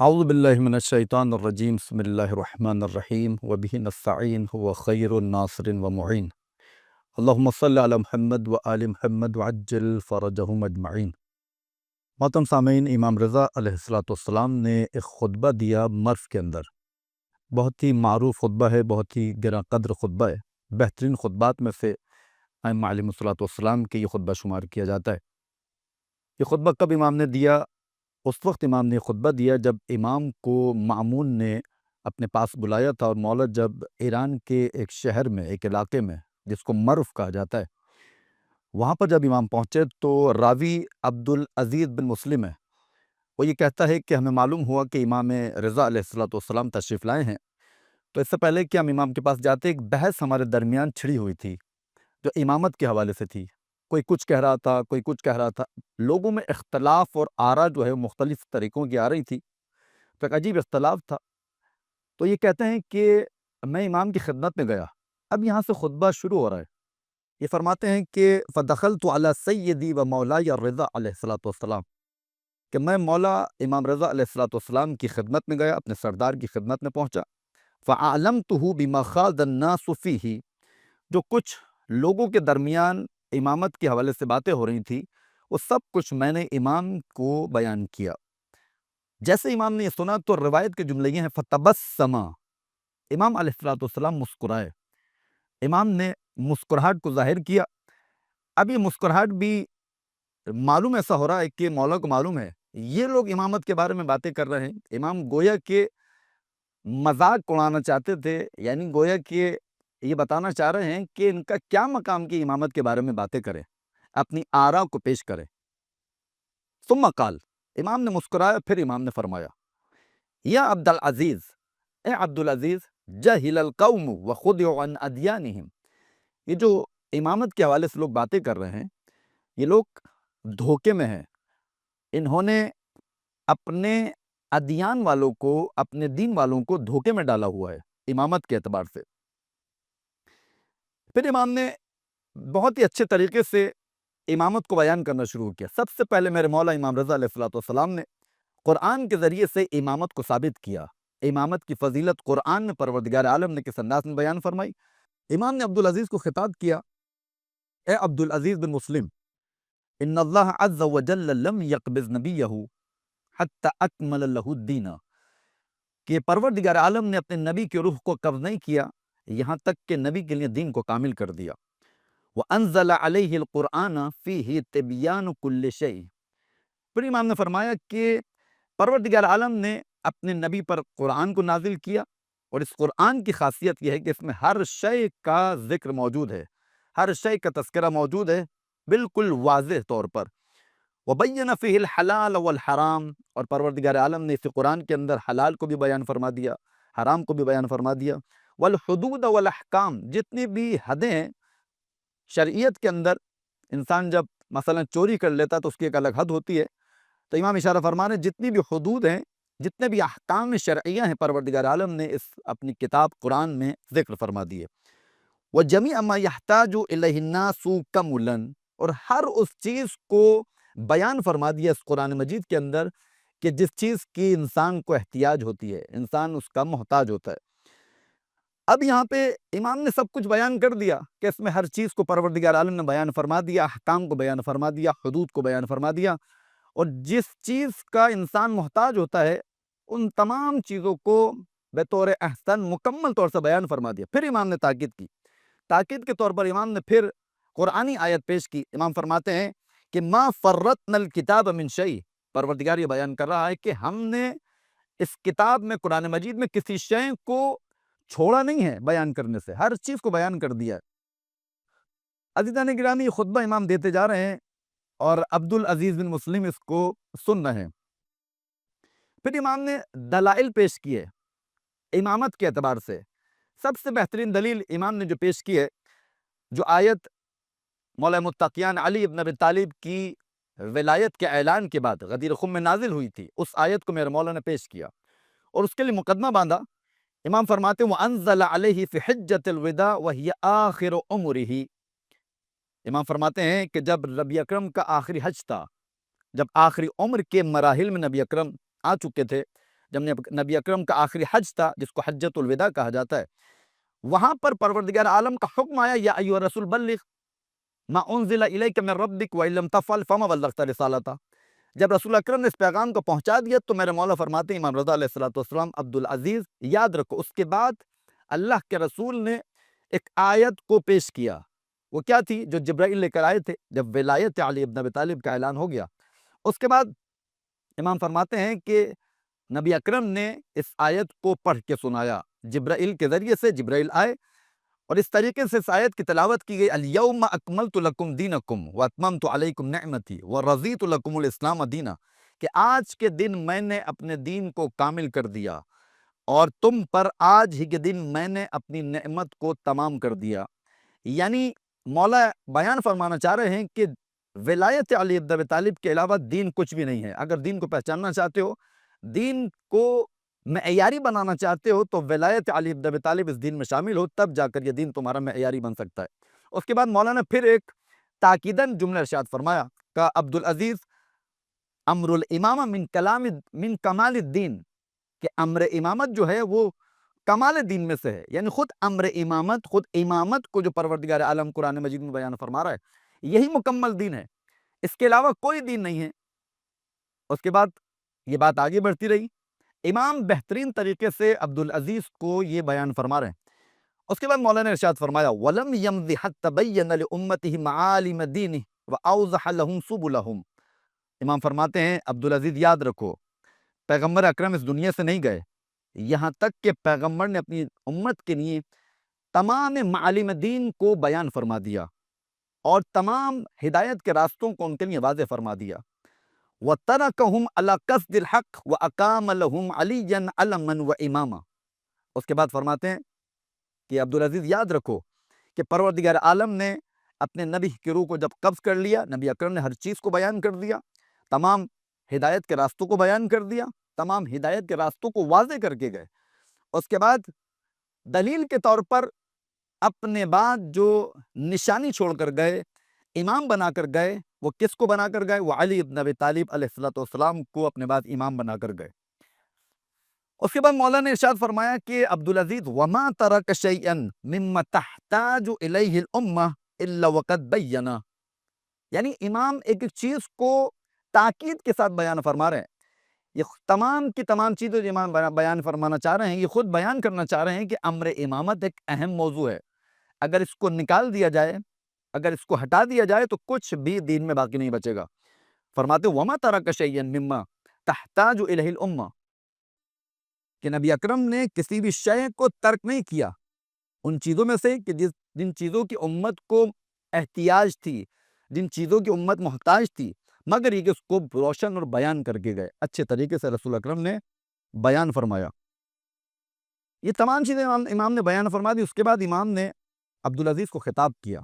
اعوذ باللہ من الشیطان الرجیم بسم اللہ الرحمن الرحیم وبہ نستعین هو خیر الناصر ومعین اللہم صلی علی محمد وآل محمد وعجل فرجہم اجمعین۔ محترم سامعین، امام رضا علیہ السلام نے ایک خطبہ دیا مرف کے اندر۔ بہت ہی معروف خطبہ ہے، بہت ہی گراں قدر خطبہ ہے، بہترین خطبات میں سے ائمہ علیہم السلام کے یہ خطبہ شمار کیا جاتا ہے۔ یہ خطبہ کب امام نے دیا؟ اس وقت امام نے خطبہ دیا جب امام کو مأمون نے اپنے پاس بلایا تھا، اور مولا جب ایران کے ایک شہر میں، ایک علاقے میں جس کو مرف کہا جاتا ہے، وہاں پر جب امام پہنچے تو راوی عبدالعزیز بن مسلم ہے، وہ یہ کہتا ہے کہ ہمیں معلوم ہوا کہ امام رضا علیہ السلام تشریف لائے ہیں۔ تو اس سے پہلے کہ ہم امام کے پاس جاتے، ایک بحث ہمارے درمیان چھڑی ہوئی تھی جو امامت کے حوالے سے تھی۔ کوئی کچھ کہہ رہا تھا، کوئی کچھ کہہ رہا تھا، لوگوں میں اختلاف اور آرا جو ہے مختلف طریقوں کی آ رہی تھی، تو ایک عجیب اختلاف تھا۔ تو یہ کہتے ہیں کہ میں امام کی خدمت میں گیا، اب یہاں سے خطبہ شروع ہو رہا ہے۔ یہ فرماتے ہیں کہ فَدَخَلْتُ عَلَى سَيِّدِي وَمَوْلَايَ الرِّضَا علیہ السلام، کہ میں مولا امام رضا علیہ السلام کی خدمت میں گیا، اپنے سردار کی خدمت میں پہنچا۔ فَعَلَمْتُهُ بِمَا خَاضَ النَّاسُ فِيهِ، جو کچھ لوگوں کے درمیان امامت کے حوالے سے باتیں ہو رہی تھی، وہ سب کچھ میں نے امام کو بیان کیا۔ جیسے امام نے یہ سنا تو روایت کے جملے یہ ہیں فَتَبَسَّمَ، امام علیہ السلام مسکرائے۔ امام نے مسکراہٹ کو ظاہر کیا۔ اب یہ مسکراہٹ بھی معلوم ایسا ہو رہا ہے کہ مولا کو معلوم ہے یہ لوگ امامت کے بارے میں باتیں کر رہے ہیں۔ امام گویا کہ مذاق اڑانا چاہتے تھے، یعنی گویا کہ یہ بتانا چاہ رہے ہیں کہ ان کا کیا مقام کی امامت کے بارے میں باتیں کریں، اپنی آراء کو پیش کریں۔ ثم قال، امام نے مسکرایا، پھر امام نے فرمایا یا عبدالعزیز، اے عبدالعزیز، جہل القوم وخدعوا عن ادیانہم، یہ جو امامت کے حوالے سے لوگ باتیں کر رہے ہیں، یہ لوگ دھوکے میں ہیں۔ انہوں نے اپنے ادیان والوں کو، اپنے دین والوں کو دھوکے میں ڈالا ہوا ہے امامت کے اعتبار سے۔ پھر امام نے بہت ہی اچھے طریقے سے امامت کو بیان کرنا شروع کیا۔ سب سے پہلے میرے مولا امام رضا علیہ السلام نے قرآن کے ذریعے سے امامت کو ثابت کیا۔ امامت کی فضیلت قرآن میں پروردگار عالم نے کس انداز میں بیان فرمائی۔ امام نے عبدالعزیز کو خطاب کیا، اے عبدالعزیز بن مسلم، ان اللہ عز وجل لم یقبض نبیہ حتی اکمل لہ الدین، کہ پروردگار عالم نے اپنے نبی کی روح کو قبض نہیں کیا یہاں تک کہ نبی کے لیے دین کو کامل کر دیا۔ وَأَنزَلَ عَلَيْهِ الْقُرْآنَ فِيهِ تِبْيَانُ كُلِّ شَيْءٍ، پھر امام نے فرمایا کہ پروردگار عالم نے اپنے نبی پر قرآن کو نازل کیا، اور اس قرآن کی خاصیت یہ ہے کہ اس میں ہر شے کا ذکر موجود ہے، ہر شے کا تذکرہ موجود ہے، بالکل واضح طور پر۔ وَبَيَّنَ فِيهِ الْحَلَالَ وَالْحَرَامَ، اور پروردگار عالم نے اس قرآن کے اندر حلال کو بھی بیان فرما دیا، حرام کو بھی بیان فرما دیا۔ وَالْحُدُودَ وَالْأَحْكَامَ، جتنی بھی حدیں ہیں شرعیت کے اندر، انسان جب مثلا چوری کر لیتا تو اس کی ایک الگ حد ہوتی ہے، تو امام اشارہ فرما رہے ہیں جتنی بھی حدود ہیں، جتنے بھی احکام شرعیہ ہیں، پروردگار عالم نے اس اپنی کتاب قرآن میں ذکر فرما دیے۔ وَجَمِيعَ مَا يَحْتَاجُ إِلَيْهِ النَّاسُ كَمُلًا، اور ہر اس چیز کو بیان فرما دیا اس قرآن مجید کے اندر کہ جس چیز کی انسان کو احتیاج ہوتی ہے، انسان اس کا محتاج ہوتا ہے۔ اب یہاں پہ امام نے سب کچھ بیان کر دیا کہ اس میں ہر چیز کو پروردگار عالم نے بیان فرما دیا، احکام کو بیان فرما دیا، حدود کو بیان فرما دیا، اور جس چیز کا انسان محتاج ہوتا ہے ان تمام چیزوں کو بطور احسن مکمل طور سے بیان فرما دیا۔ پھر امام نے تاکید کی، تاکید کے طور پر امام نے پھر قرآنی آیت پیش کی۔ امام فرماتے ہیں کہ ما فرطنا الکتاب من شیء، پروردگار یہ بیان کر رہا ہے کہ ہم نے اس کتاب میں، قرآن مجید میں، کسی شے کو چھوڑا نہیں ہے بیان کرنے سے، ہر چیز کو بیان کر دیا ہے۔ عزیزان گرامی، یہ خطبہ امام دیتے جا رہے ہیں اور عبدالعزیز بن مسلم اس کو سن رہے ہیں۔ پھر امام نے دلائل پیش کیے امامت کے اعتبار سے۔ سب سے بہترین دلیل امام نے جو پیش کی ہے، جو آیت مولا متقیان علی ابن ابی طالب کی ولایت کے اعلان کے بعد غدیر خم میں نازل ہوئی تھی، اس آیت کو میرے مولا نے پیش کیا اور اس کے لیے مقدمہ باندھا۔ امام فرماتے ہیں وَأَنزَلَ عَلَيْهِ فِي حِجَّةِ الْوِدَاعِ وَهِيَ آخِرُ عُمُرِهِ، امام فرماتے ہیں کہ جب نبی اکرم کا آخری حج تھا، جب آخری عمر کے مراحل میں نبی اکرم آ چکے تھے، جب نبی اکرم کا آخری حج تھا جس کو حجۃ الوداع کہا جاتا ہے، وہاں پر پروردگار عالم کا حکم آیا یا ایھا الرسول بلغ ما انزل الیک من ربک وان لم تفعل فما بلغت رسالتہ۔ جب رسول اکرم نے اس پیغام کو پہنچا دیا تو میرے مولا فرماتے ہیں امام رضا علیہ السلام عبدالعزیز یاد رکھو، اس کے بعد اللہ کے رسول نے ایک آیت کو پیش کیا، وہ کیا تھی؟ جو جبرائیل لے کر آئے تھے جب ولایت علی ابن ابی طالب کا اعلان ہو گیا۔ اس کے بعد امام فرماتے ہیں کہ نبی اکرم نے اس آیت کو پڑھ کے سنایا، جبرائیل کے ذریعے سے جبرائیل آئے اور اس طریقے سے اس آیت کی تلاوت کی گئی، الیوم اکملت لکم دینکم واتممت علیکم نعمتی ورضیت لکم الاسلام دینا، کہ آج کے دن میں نے اپنے دین کو کامل کر دیا اور تم پر آج ہی کے دن میں نے اپنی نعمت کو تمام کر دیا۔ یعنی مولا بیان فرمانا چاہ رہے ہیں کہ ولایت علی ابن ابی طالب کے علاوہ دین کچھ بھی نہیں ہے۔ اگر دین کو پہچاننا چاہتے ہو، دین کو معیاری بنانا چاہتے ہو تو ولایت علی ابن ابی طالب اس دین میں شامل ہو، تب جا کر یہ دین تمہارا معیاری بن سکتا ہے۔ اس کے بعد مولانا پھر ایک تاکیداً جملہ ارشاد فرمایا کہ عبدالعزیز امر الامامہ من کمال الدین، کہ امر امامت جو ہے وہ کمال دین میں سے ہے، یعنی خود امامت کو جو پروردگار عالم قرآن مجید میں بیان فرما رہا ہے یہی مکمل دین ہے، اس کے علاوہ کوئی دین نہیں ہے۔ اس کے بعد یہ بات آگے بڑھتی رہی، امام بہترین طریقے سے عبدالعزیز کو یہ بیان فرما رہے ہیں۔ اس کے بعد مولانا ارشاد فرمایا وَلَمْ يَمْضِ حَتَّى بَيَّنَ لِأُمَّتِهِ مَعَالِمَ دِينِهِ وَأَوْضَحَ لَهُمْ سُبُلَهُمْ۔ امام فرماتے ہیں عبدالعزیز یاد رکھو، پیغمبر اکرم اس دنیا سے نہیں گئے یہاں تک کہ پیغمبر نے اپنی امت کے لیے تمام معالم دین کو بیان فرما دیا اور تمام ہدایت کے راستوں کو ان کے لیے واضح فرما دیا۔ وَتَرَكَهُمْ عَلَى قَصْدِ الْحَقِّ وَأَقَامَ لَهُمْ عَلِيًّا عَلَمًا وَإِمَامًا۔ اس کے بعد فرماتے ہیں کہ عبدالعزیز یاد رکھو کہ پروردگار عالم نے اپنے نبی کی روح کو جب قبض کر لیا، نبی اکرم نے ہر چیز کو بیان کر دیا، تمام ہدایت کے راستوں کو بیان کر دیا، تمام ہدایت کے راستوں کو واضح کر کے گئے۔ اس کے بعد دلیل کے طور پر اپنے بعد جو نشانی چھوڑ کر گئے، امام بنا کر گئے، وہ کس کو بنا کر گئے؟ وہ علی ابن ابی طالب علیہ السلام کو اپنے بعد امام بنا کر گئے۔ اس کے بعد مولانا نے ارشاد فرمایا کہ عبدالعزیز وَمَا تَرَكَ شَيْئًا مِمَّا تَحْتَاجُ إِلَيْهِ الْأُمَّةُ إِلَّا وَقَدْ بَيَّنَ، یعنی امام ایک ایک چیز کو تاکید کے ساتھ بیان فرما رہے ہیں۔ یہ تمام کی تمام چیزیں جو امام بیان فرمانا چاہ رہے ہیں، یہ خود بیان کرنا چاہ رہے ہیں کہ امر امامت ایک اہم موضوع ہے، اگر اس کو نکال دیا جائے، اگر اس کو ہٹا دیا جائے تو کچھ بھی دین میں باقی نہیں بچے گا۔ فرماتے وَمَا تَرَكَ شَيْئًا مِمَّا تَحْتَاجُ إِلَيْهِ الْأُمَّةُ، کہ نبی اکرم نے کسی بھی شے کو ترک نہیں کیا ان چیزوں میں سے کہ جن چیزوں کی امت کو احتیاج تھی، جن چیزوں کی امت محتاج تھی، مگر یہ کہ اس کو روشن اور بیان کر کے گئے، اچھے طریقے سے رسول اکرم نے بیان فرمایا۔ یہ تمام چیزیں امام نے بیان فرما دی۔ اس کے بعد امام نے عبدالعزیز کو خطاب کیا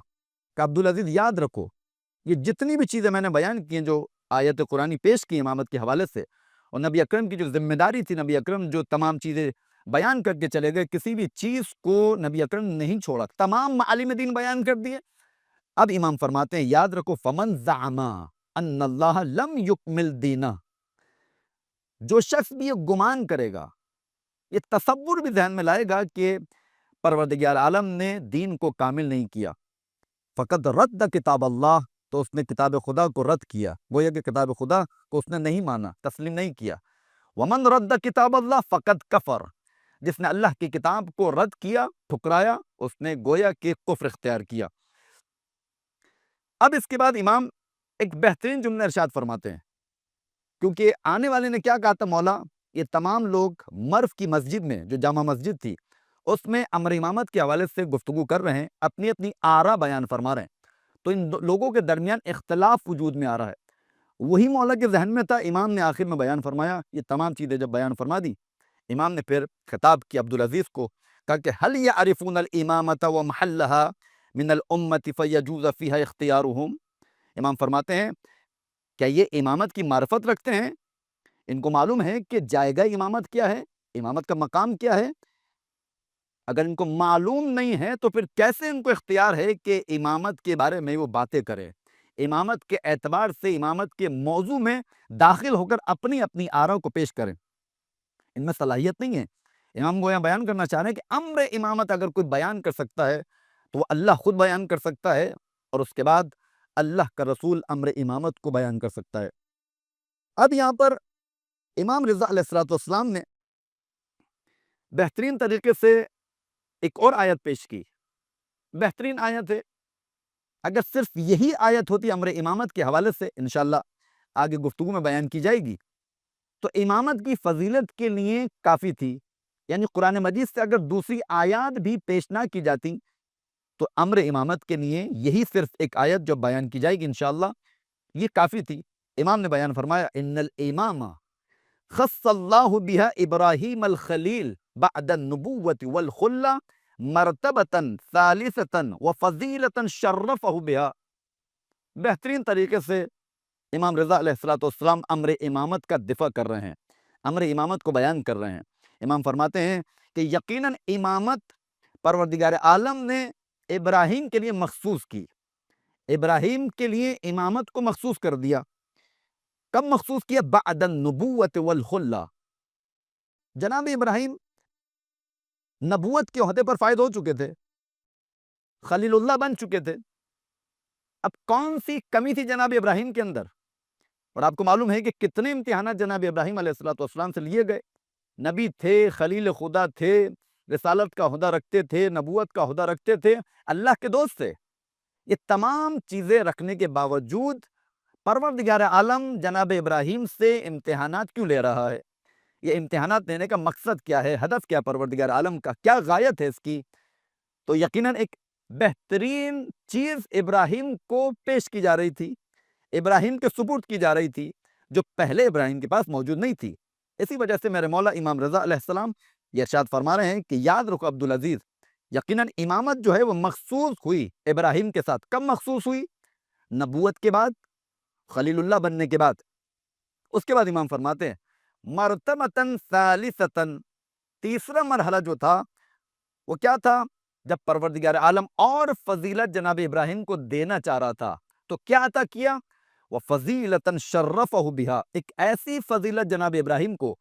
کہ عبدالعزیز یاد رکھو، یہ جتنی بھی چیزیں میں نے بیان کی ہیں، جو آیت قرآنی پیش کی امامت کے حوالے سے، اور نبی اکرم کی جو ذمہ داری تھی، نبی اکرم جو تمام چیزیں بیان کر کے چلے گئے، کسی بھی چیز کو نبی اکرم نے نہیں چھوڑا، تمام معالم دین بیان کر دیے۔ اب امام فرماتے ہیں یاد رکھو فمن زعم ان اللہ لم یکمل دینہ، جو شخص بھی یہ گمان کرے گا، یہ تصور بھی ذہن میں لائے گا کہ پروردگار عالم نے دین کو کامل نہیں کیا، فقط رد کتاب اللہ، تو اس نے کتاب خدا کو رد کیا، گویا کہ کتاب خدا کو اس نے نہیں مانا، تسلیم نہیں کیا۔ ومن رد کتاب اللہ فقط کفر، جس نے اللہ کی کتاب کو رد کیا، ٹھکرایا، اس نے گویا کہ کفر اختیار کیا۔ اب اس کے بعد امام ایک بہترین جملہ ارشاد فرماتے ہیں، کیونکہ آنے والے نے کیا کہا تھا مولا، یہ تمام لوگ مرو کی مسجد میں جو جامع مسجد تھی اس میں امر امامت کے حوالے سے گفتگو کر رہے ہیں، اپنی اپنی آراء بیان فرما رہے ہیں، تو ان لوگوں کے درمیان اختلاف وجود میں آ رہا ہے۔ وہی مولا کے ذہن میں تھا، امام نے آخر میں بیان فرمایا، یہ تمام چیزیں جب بیان فرما دی، امام نے پھر خطاب کیا عبدالعزیز کو، کہا کہ هل يعرفون الامامة ومحلها من الامة فيجوز فيها اختیارهم، امام فرماتے ہیں کیا یہ امامت کی معرفت رکھتے ہیں، ان کو معلوم ہے کہ جائگہ امامت کیا ہے، امامت کا مقام کیا ہے؟ اگر ان کو معلوم نہیں ہے تو پھر کیسے ان کو اختیار ہے کہ امامت کے بارے میں وہ باتیں کریں، امامت کے اعتبار سے امامت کے موضوع میں داخل ہو کر اپنی اپنی آراء کو پیش کریں؟ ان میں صلاحیت نہیں ہے۔ امام گویا بیان کرنا چاہ رہے ہیں کہ امر امامت اگر کوئی بیان کر سکتا ہے تو وہ اللہ خود بیان کر سکتا ہے، اور اس کے بعد اللہ کا رسول امر امامت کو بیان کر سکتا ہے۔ اب یہاں پر امام رضا علیہ السلام نے بہترین طریقے سے ایک اور آیت پیش کی، بہترین آیت ہے۔ اگر صرف یہی آیت ہوتی امر امامت کے حوالے سے، انشاءاللہ آگے گفتگو میں بیان کی جائے گی، تو امامت کی فضیلت کے لیے کافی تھی۔ یعنی قرآن مجید سے اگر دوسری آیات بھی پیش نہ کی جاتی تو امر امامت کے لیے یہی صرف ایک آیت جو بیان کی جائے گی انشاءاللہ یہ کافی تھی۔ امام نے بیان فرمایا ان الامام خص اللہ بها ابراہیم الخلیل بعد النبوت والخلہ مرتبتا ثالثتا وفضیلتا شرفہ بها۔ بہترین طریقے سے امام رضا علیہ السلام امر امامت کا دفاع کر رہے ہیں، امر امامت کو بیان کر رہے ہیں۔ امام فرماتے ہیں کہ یقیناً امامت پروردگار عالم نے ابراہیم کے لیے مخصوص کی، ابراہیم کے لیے امامت کو مخصوص کر دیا۔ کب مخصوص کیا؟ بعد النبوت والخلہ۔ جناب ابراہیم نبوت کے عہدے پر فائد ہو چکے تھے، خلیل اللہ بن چکے تھے۔ اب کون سی کمی تھی جناب ابراہیم کے اندر؟ اور آپ کو معلوم ہے کہ کتنے امتحانات جناب ابراہیم علیہ السلام سے لیے گئے۔ نبی تھے، خلیل خدا تھے، رسالت کا عہدہ رکھتے تھے، نبوت کا عہدہ رکھتے تھے، اللہ کے دوست تھے۔ یہ تمام چیزیں رکھنے کے باوجود پروردگار عالم جناب ابراہیم سے امتحانات کیوں لے رہا ہے؟ یہ امتحانات لینے کا مقصد کیا ہے؟ ہدف کیا پروردگار عالم کا؟ کیا غایت ہے اس کی؟ تو یقیناً ایک بہترین چیز ابراہیم کو پیش کی جا رہی تھی، ابراہیم کے سپرد کی جا رہی تھی، جو پہلے ابراہیم کے پاس موجود نہیں تھی۔ اسی وجہ سے میرے مولا امام رضا علیہ السلام یہ ارشاد فرما رہے ہیں کہ یاد رکھو عبدالعزیز، یقیناً امامت جو ہے وہ مخصوص ہوئی ابراہیم کے ساتھ۔ کب مخصوص ہوئی؟ نبوت کے بعد، خلیل اللہ بننے کے بعد۔ اس کے بعد امام فرماتے ہیں مرتبتاً ثالثتاً، تیسرا مرحلہ جو تھا وہ کیا تھا؟ جب پروردگار عالم اور فضیلت جناب ابراہیم کو دینا چاہ رہا تھا تو کیا عطا کیا؟ وَفَضِيلَةً شَرَّفَهُ بِهَا، ایک ایسی فضیلت جناب ابراہیم کو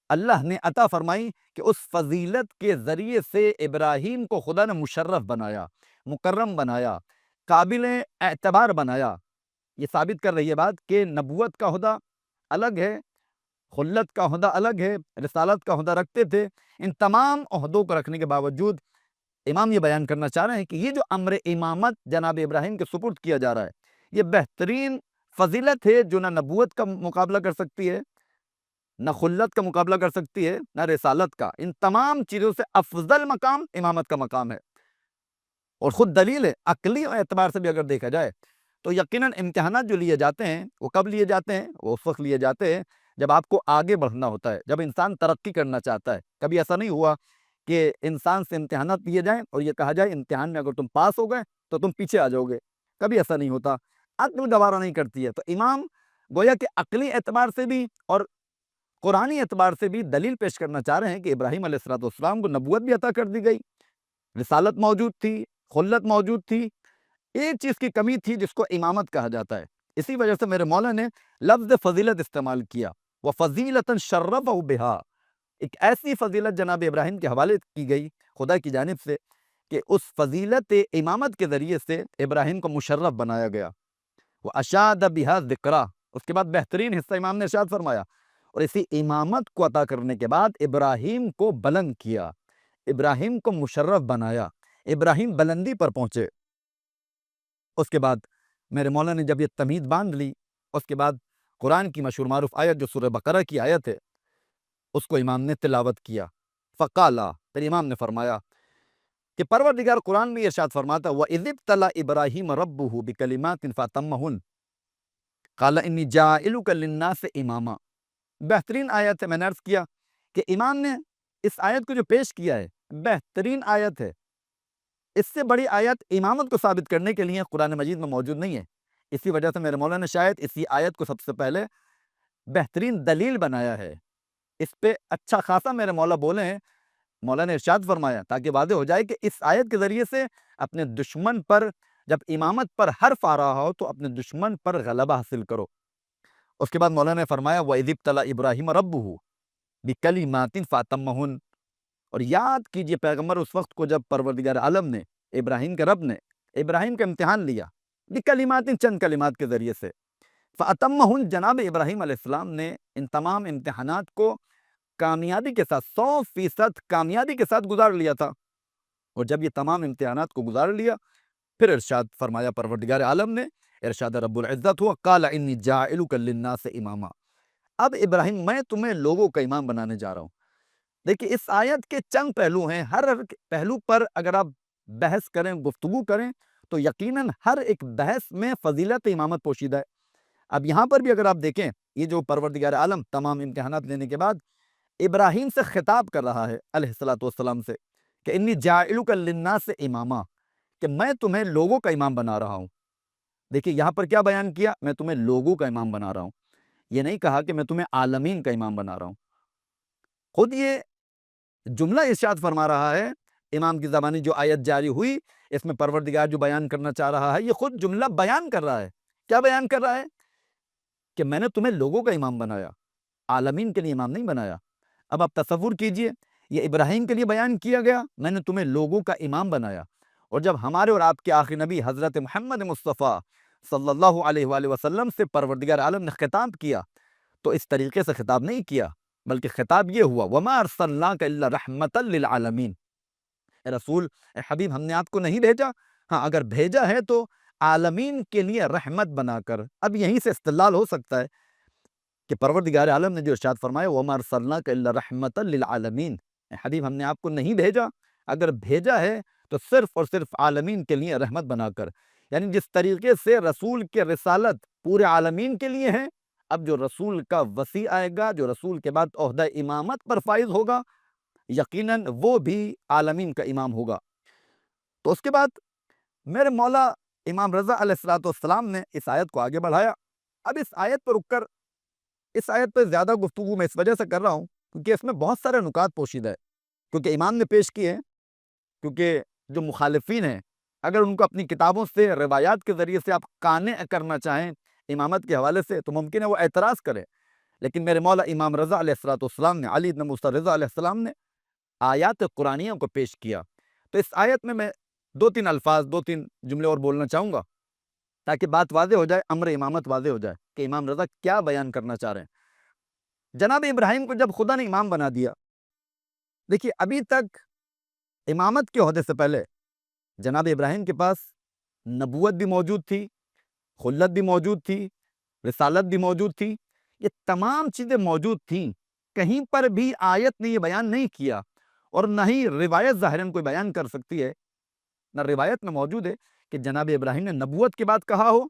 اللہ نے عطا فرمائی کہ اس فضیلت کے ذریعے سے ابراہیم کو خدا نے مشرف بنایا، مکرم بنایا، قابل اعتبار بنایا۔ یہ ثابت کر رہی ہے بات کہ نبوت کا عہدہ الگ ہے، خلت کا عہدہ الگ ہے، رسالت کا عہدہ رکھتے تھے۔ ان تمام عہدوں کو رکھنے کے باوجود امام یہ بیان کرنا چاہ رہے ہیں کہ یہ جو امر امامت جناب ابراہیم کے سپرد کیا جا رہا ہے، یہ بہترین فضیلت ہے جو نہ نبوت کا مقابلہ کر سکتی ہے، نہ خلت کا مقابلہ کر سکتی ہے، نہ رسالت کا۔ ان تمام چیزوں سے افضل مقام امامت کا مقام ہے، اور خود دلیل ہے عقلی اعتبار سے بھی اگر دیکھا جائے تو یقیناً امتحانات جو لیے جاتے ہیں وہ کب لیے جاتے ہیں؟ وہ اس وقت لیے جاتے ہیں جب آپ کو آگے بڑھنا ہوتا ہے، جب انسان ترقی کرنا چاہتا ہے۔ کبھی ایسا نہیں ہوا کہ انسان سے امتحانات لیے جائیں اور یہ کہا جائے امتحان میں اگر تم پاس ہو گئے تو تم پیچھے آ جاؤ گے، کبھی ایسا نہیں ہوتا، عقل گوارا نہیں کرتی ہے۔ تو امام گویا کہ عقلی اعتبار سے بھی اور قرآنی اعتبار سے بھی دلیل پیش کرنا چاہ رہے ہیں کہ ابراہیم علیہ السلام کو نبوت بھی عطا کر دی گئی، رسالت موجود تھی، خلت موجود تھی، ایک چیز کی کمی تھی جس کو امامت کہا جاتا ہے۔ اسی وجہ سے میرے مولا نے لفظ فضیلت استعمال کیا، وَفَضِيلَةً شَرَّفَهُ بِهَا، ایک ایسی فضیلت جناب ابراہیم کے حوالے کی گئی خدا کی جانب سے کہ اس فضیلت امامت کے ذریعے سے ابراہیم کو مشرف بنایا گیا۔ وَأَشَادَ بِهَا ذِكْرَا، اس کے بعد بہترین حصہ امام نے ارشاد فرمایا، اور اسی امامت کو عطا کرنے کے بعد ابراہیم کو بلند کیا، ابراہیم کو مشرف بنایا، ابراہیم بلندی پر پہنچے۔ اس کے بعد میرے مولا نے جب یہ تمہید باندھ لی، اس کے بعد قرآن کی مشہور معروف آیت جو سورہ بقرہ کی آیت ہے اس کو امام نے تلاوت کیا۔ فقالا، پھر امام نے فرمایا کہ پروردگار قرآن میں ارشاد فرماتا وَإِذِ ابْتَلَىٰ إِبْرَاهِيمَ رَبُّهُ بِكَلِمَاتٍ فَأَتَمَّهُنَّ قَالَ إِنِّي جَاعِلُكَ لِلنَّاسِ إِمَامًا۔ بہترین آیت ہے، میں نے عرض کیا کہ امام نے اس آیت کو جو پیش کیا ہے بہترین آیت ہے، اس سے بڑی آیت امامت کو ثابت کرنے کے لیے قرآن مجید میں موجود نہیں ہے۔ اسی وجہ سے میرے مولا نے شاید اسی آیت کو سب سے پہلے بہترین دلیل بنایا ہے، اس پہ اچھا خاصا میرے مولا بولے ہیں، مولا نے ارشاد فرمایا تاکہ واضح ہو جائے کہ اس آیت کے ذریعے سے اپنے دشمن پر جب امامت پر حرف آ رہا ہو تو اپنے دشمن پر غلبہ حاصل کرو۔ اس کے بعد مولا نے فرمایا وَإِذِ ابْتَلَىٰ إِبْرَاهِيمَ رَبُّهُ، بکلمات فاتمہن، اور یاد کیجئے پیغمبر اس وقت کو جب پروردگار عالم نے، ابراہیم کے رب نے ابراہیم کا امتحان لیا بکلمات، چند کلمات کے ذریعے سے، فاتمہن، جناب ابراہیم علیہ السلام نے ان تمام امتحانات کو کامیابی کے ساتھ 100% کامیابی کے ساتھ گزار لیا تھا۔ اور جب یہ تمام امتحانات کو گزار لیا، پھر ارشاد فرمایا پروردگار عالم نے، ارشاد رب العزت ہوا، قال انی جاعلک للناس اماما، اب ابراہیم میں تمہیں لوگوں کا امام بنانے جا رہا ہوں۔ دیکھیں اس آیت کے چند پہلو ہیں، ہر پہلو پر اگر آپ بحث کریں، گفتگو کریں، تو یقیناً ہر ایک بحث میں فضیلت امامت پوشیدہ ہے۔ اب یہاں پر بھی اگر آپ دیکھیں، یہ جو پروردگار عالم تمام امتحانات لینے کے بعد ابراہیم سے خطاب کر رہا ہے علیہ الصلوۃ والسلام سے، کہ انی جاعلک للناس اماما، کہ میں تمہیں لوگوں کا امام بنا رہا ہوں۔ دیکھیں یہاں پر کیا بیان کیا، میں تمہیں لوگوں کا امام بنا رہا ہوں، یہ نہیں کہا کہ میں تمہیں عالمین کا امام بنا رہا ہوں۔ خود یہ جملہ ارشاد فرما رہا ہے، امام کی زبانی جو آیت جاری ہوئی، اس میں پروردگار جو بیان کرنا چاہ رہا ہے، یہ خود جملہ بیان کر رہا ہے۔ کیا بیان کر رہا ہے؟ کہ میں نے تمہیں لوگوں کا امام بنایا، عالمین کے لیے امام نہیں بنایا۔ اب آپ تصور کیجئے، یہ ابراہیم کے لیے بیان کیا گیا، میں نے تمہیں لوگوں کا امام بنایا، اور جب ہمارے اور آپ کے آخری نبی حضرت محمد مصطفیٰ صلی اللہ علیہ وآلہ وسلم سے پروردگار عالم نے خطاب کیا، تو اس طریقے سے خطاب نہیں کیا، بلکہ خطاب یہ ہوا، وَمَا أَرْسَلْنَاكَ إِلَّا رَحْمَةً لِلْعَالَمِينَ، اے رسول، اے حبیب، ہم نے آپ کو نہیں بھیجا، ہاں اگر بھیجا ہے تو عالمین کے لیے رحمت بنا کر۔ اب یہیں سے استدلال ہو سکتا ہے کہ پروردگار عالم نے جو ارشاد فرمایا، وَمَا أَرْسَلْنَاكَ إِلَّا رَحْمَةً لِلْعَالَمِينَ، اے حبیب ہم نے آپ کو نہیں بھیجا، اگر بھیجا ہے تو صرف اور صرف عالمین کے لیے رحمت بنا کر۔ یعنی جس طریقے سے رسول کے رسالت پورے عالمین کے لیے ہے، اب جو رسول کا وصی آئے گا، جو رسول کے بعد عہدہ امامت پر فائز ہوگا، یقیناً وہ بھی عالمین کا امام ہوگا۔ تو اس کے بعد میرے مولا امام رضا علیہ السلام نے اس آیت کو آگے بڑھایا۔ اب اس آیت پر رک کر، اس آیت پہ زیادہ گفتگو میں اس وجہ سے کر رہا ہوں کیونکہ اس میں بہت سارے نکات پوشیدہ ہے، کیونکہ امام نے پیش کیے ہیں، کیونکہ جو مخالفین ہیں اگر ان کو اپنی کتابوں سے، روایات کے ذریعے سے آپ قانع کرنا چاہیں امامت کے حوالے سے، تو ممکن ہے وہ اعتراض کرے، لیکن میرے مولا امام رضا علیہ السلام نے، علی بن موسیٰ رضا علیہ السلام نے آیات قرآنیہ کو پیش کیا۔ تو اس آیت میں میں دو تین الفاظ، دو تین جملے اور بولنا چاہوں گا تاکہ بات واضح ہو جائے، امر امامت واضح ہو جائے کہ امام رضا کیا بیان کرنا چاہ رہے ہیں۔ جناب ابراہیم کو جب خدا نے امام بنا دیا، دیکھیے ابھی تک امامت کے عہدے سے پہلے جناب ابراہیم کے پاس نبوت بھی موجود تھی، خلت بھی موجود تھی، رسالت بھی موجود تھی، یہ تمام چیزیں موجود تھیں، کہیں پر بھی آیت نے یہ بیان نہیں کیا، اور نہ ہی روایت ظاہراً کوئی بیان کر سکتی ہے، نہ روایت میں موجود ہے کہ جناب ابراہیم نے نبوت کے بعد کہا ہو،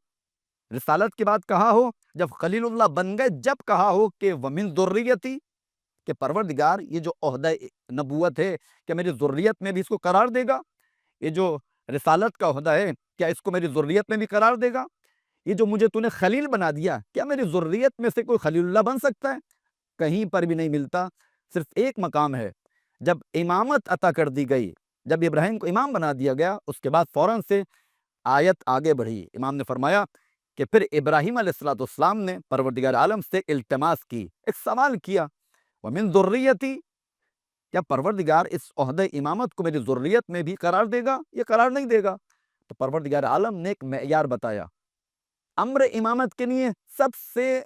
رسالت کے بعد کہا ہو، جب خلیل اللہ بن گئے جب کہا ہو کہ وَمِن ذُرِّيَّتِي، کہ پروردگار یہ جو عہدہ نبوت ہے کیا میری ذریت میں بھی اس کو قرار دے گا؟ یہ جو رسالت کا عہدہ ہے کیا اس کو میری ذریت میں بھی قرار دے گا؟ یہ جو مجھے تو نے خلیل بنا دیا، کیا میری ذریت میں سے کوئی خلیل اللہ بن سکتا ہے؟ کہیں پر بھی نہیں ملتا۔ صرف ایک مقام ہے، جب امامت عطا کر دی گئی، جب ابراہیم کو امام بنا دیا گیا، اس کے بعد فوراً سے آیت آگے بڑھی۔ امام نے فرمایا کہ پھر ابراہیم علیہ السلام نے پروردگار عالم سے التماس کی، ایک سوال کیا، وَمِن ذُرِّيَّتِي، کیا پروردگار اس عہدہ امامت کو میری ذریت میں بھی قرار دے گا؟ یہ قرار نہیں دے گا۔ تو پروردگار عالم نے ایک معیار بتایا، امر امامت کے لیے سب سے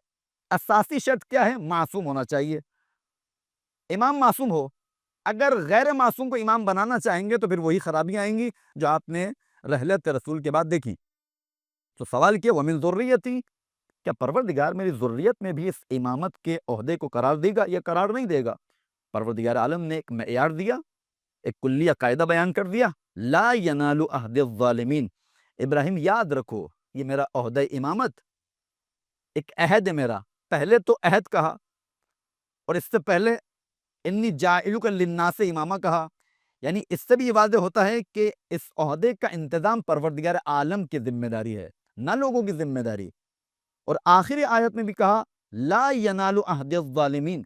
اساسی شرط کیا ہے؟ معصوم ہونا چاہیے، امام معصوم ہو۔ اگر غیر معصوم کو امام بنانا چاہیں گے تو پھر وہی خرابیاں آئیں گی جو آپ نے رحلت رسول کے بعد دیکھی۔ تو سوال کیا، وَمِن ذُرِّيَّتِي، کیا پروردگار میری ذریت میں بھی اس امامت کے عہدے کو قرار دے گا؟ یہ قرار نہیں دے گا۔ پروردگار عالم نے ایک معیار دیا، ایک کلیہ قاعدہ بیان کر دیا، لا ینال عہد الظالمین، ابراہیم یاد رکھو یہ میرا عہدہ امامت ایک عہد ہے میرا، پہلے تو عہد کہا، اور اس سے پہلے انی جاعلک للناس امامہ کہا، یعنی اس سے بھی یہ واضح ہوتا ہے کہ اس عہدے کا انتظام پروردگار عالم کی ذمہ داری ہے، نہ لوگوں کی ذمہ داری۔ اور آخری آیت میں بھی کہا، لا ینال عہد الظالمین،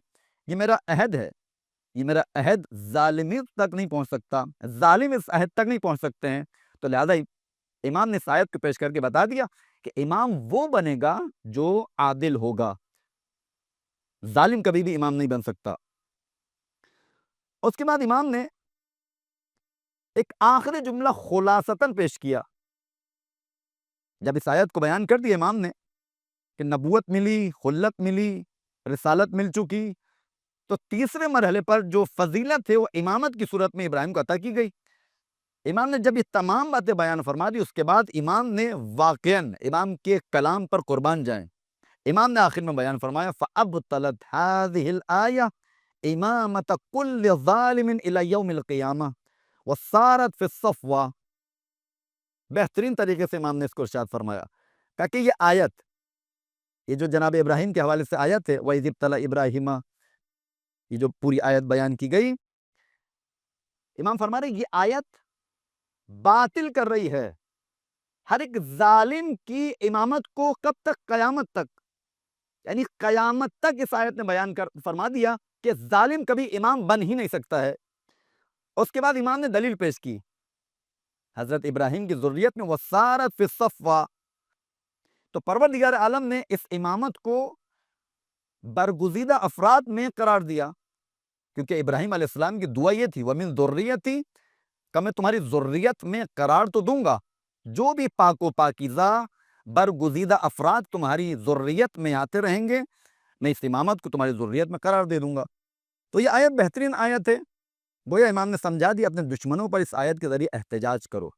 یہ میرا عہد ہے، یہ میرا عہد ظالمین تک نہیں پہنچ سکتا، ظالم اس عہد تک نہیں پہنچ سکتے ہیں۔ تو لہذا امام نے اس آیت کو پیش کر کے بتا دیا کہ امام وہ بنے گا جو عادل ہوگا، ظالم کبھی بھی امام نہیں بن سکتا۔ اس کے بعد امام نے ایک آخری جملہ خلاصتاً پیش کیا. جب اس آیت کو بیان کر دیا امام نے کہ نبوت ملی، خلت ملی، رسالت مل چکی، تو تیسرے مرحلے پر جو فضیلت ہے وہ امامت کی صورت میں ابراہیم کو عطا کی گئی. امام نے جب یہ تمام باتیں بیان فرما دی، اس کے بعد امام نے واقعاً امام کے کلام پر قربان جائیں، امام نے آخر میں بیان فرمایا فَأَبْطَلَتْ هَذِهِ الْآيَةِ إِمَامَةَ كُلِّ ظَالِمٍ إِلَى يَوْمِ الْقِيَامَةِ وَصَارَتْ فِي الصَّفْوَةِ. بہترین طریقے سے امام نے اس کو ارشاد فرمایا کہ یہ آیت، یہ جو جناب ابراہیم کے حوالے سے آیت ہے وَإِذِ ابْتَلَى إِبْرَاهِيمَ، یہ جو پوری آیت بیان کی گئی، امام فرما رہے یہ آیت باطل کر رہی ہے ہر ایک ظالم کی امامت کو. کب تک؟ قیامت تک. یعنی قیامت تک اس آیت نے بیان فرما دیا کہ ظالم کبھی امام بن ہی نہیں سکتا ہے. اس کے بعد امام نے دلیل پیش کی حضرت ابراہیم کی ذریت میں وَصَارَتْ فِي الصَّفْوَةِ. تو پروردگار عالم نے اس امامت کو برگزیدہ افراد میں قرار دیا، کیونکہ ابراہیم علیہ السلام کی دعا یہ تھی وَمِن ذُرِّيَّتِي، کہ میں تمہاری ذریت میں قرار تو دوں گا، جو بھی پاک و پاکیزہ برگزیدہ افراد تمہاری ذریت میں آتے رہیں گے، میں اس امامت کو تمہاری ذریت میں قرار دے دوں گا. تو یہ آیت بہترین آیت ہے. گویا امام نے سمجھا دیا اپنے دشمنوں پر اس آیت کے ذریعے احتجاج کرو.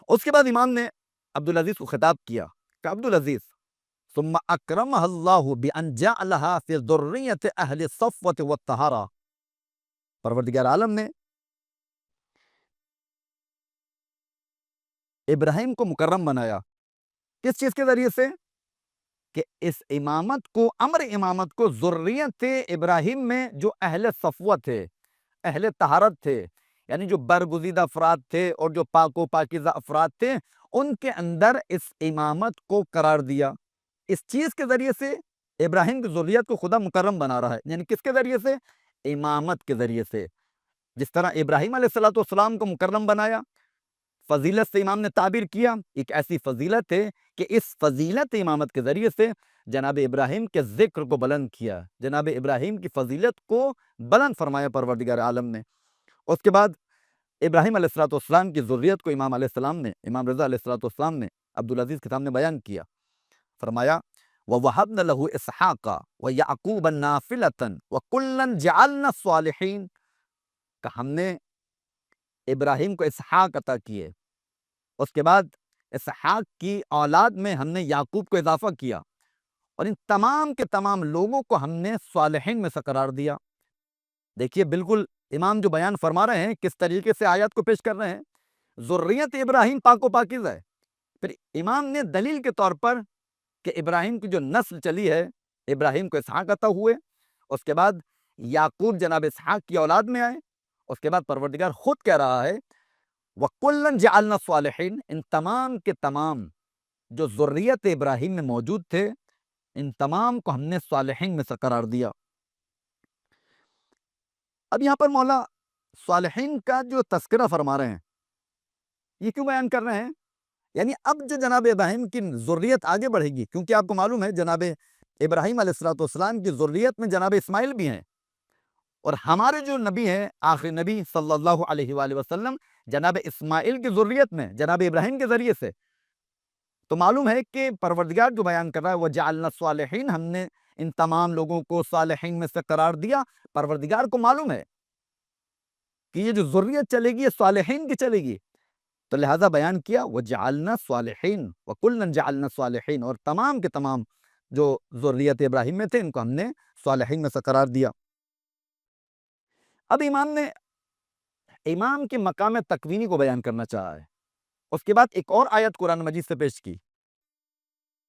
اس کے بعد امام نے عبدالعزیز کو خطاب کیا کہ عبدالعزیز ثم اکرمہ اللہ بان جعلها فی ذریت اہل الصفوة والطہارہ. پروردگار عالم نے ابراہیم کو مکرم بنایا کس چیز کے ذریعے سے؟ کہ اس امامت کو، امر امامت کو ذریت ابراہیم میں جو اہل صفوہ تھے، اہل طہارت تھے، یعنی جو برگزیدہ افراد تھے اور جو پاک و پاکیزہ افراد تھے، ان کے اندر اس امامت کو قرار دیا. اس چیز کے ذریعے سے ابراہیم کی ذریت کو خدا مکرم بنا رہا ہے. یعنی کس کے ذریعے سے؟ امامت کے ذریعے سے. جس طرح ابراہیم علیہ السلام کو مکرم بنایا، فضیلت سے امام نے تعبیر کیا، ایک ایسی فضیلت ہے کہ اس فضیلت امامت کے ذریعے سے جناب ابراہیم کے ذکر کو بلند کیا، جناب ابراہیم کی فضیلت کو بلند فرمایا پروردگار عالم نے. اس کے بعد ابراہیم علیہ السلام کی ذریت کو امام علیہ السلام نے، امام رضا علیہ السلام نے عبدالعزیز کے سامنے بیان کیا. فرمایا وَوَهَبْنَ لَهُ إِسْحَاقَ وَيَعْقُوبَ نَافِلَةً وَكُلًّا جَعَلْنَا الصَّالِحِينَ، کہ ہم نے ابراہیم کو اسحاق عطا کیے، اس کے بعد اسحاق کی اولاد میں ہم نے یعقوب کو اضافہ کیا، اور ان تمام کے تمام لوگوں کو ہم نے صالحین میں سے قرار دیا. دیکھیے بالکل امام جو بیان فرما رہے ہیں کس طریقے سے آیات کو پیش کر رہے ہیں. ذریت ابراہیم پاک و پاکیزہ ہے. پھر امام نے دلیل کے طور پر کہ ابراہیم کی جو نسل چلی ہے، ابراہیم کو اسحاق عطا ہوئے، اس کے بعد یعقوب جناب اسحاق کی اولاد میں آئے، اس کے بعد پروردگار خود کہہ رہا ہے وَكُلًّا جَعَلْنَا الصَّالِحِينَ، ان تمام کے تمام جو ذریت ابراہیم میں موجود تھے، ان تمام کو ہم نے صالحین میں سے قرار دیا. اب یہاں پر مولا صالحین کا جو تذکرہ فرما رہے ہیں، یہ کیوں بیان کر رہے ہیں؟ یعنی اب جو جناب ابراہیم کی ذریت آگے بڑھے گی، کیونکہ آپ کو معلوم ہے جناب ابراہیم علیہ السلام کی ذریت میں جناب اسماعیل بھی ہیں، اور ہمارے جو نبی ہیں آخری نبی صلی اللہ علیہ وآلہ وسلم جناب اسماعیل کی ذریت میں جناب ابراہیم کے ذریعے سے. تو معلوم ہے کہ پروردگار جو بیان کر رہا ہے وَجَعَلْنَا الصَّالِحِينَ، ہم نے ان تمام لوگوں کو صالحین میں سے قرار دیا. پروردگار کو معلوم ہے کہ یہ جو ذریت چلے گی یہ صالحین کی چلے گی، تو لہذا بیان کیا وَجَعَلْنَا الصَّالِحِينَ وَكُلًّا جَعَلْنَا الصَّالِحِينَ، اور تمام کے تمام جو ذریت ابراہیم میں تھے ان کو ہم نے صالحین میں سے قرار دیا. اب امام نے امام کے مقام تکوینی کو بیان کرنا چاہا ہے. اس کے بعد ایک اور آیت قرآن مجید سے پیش کی.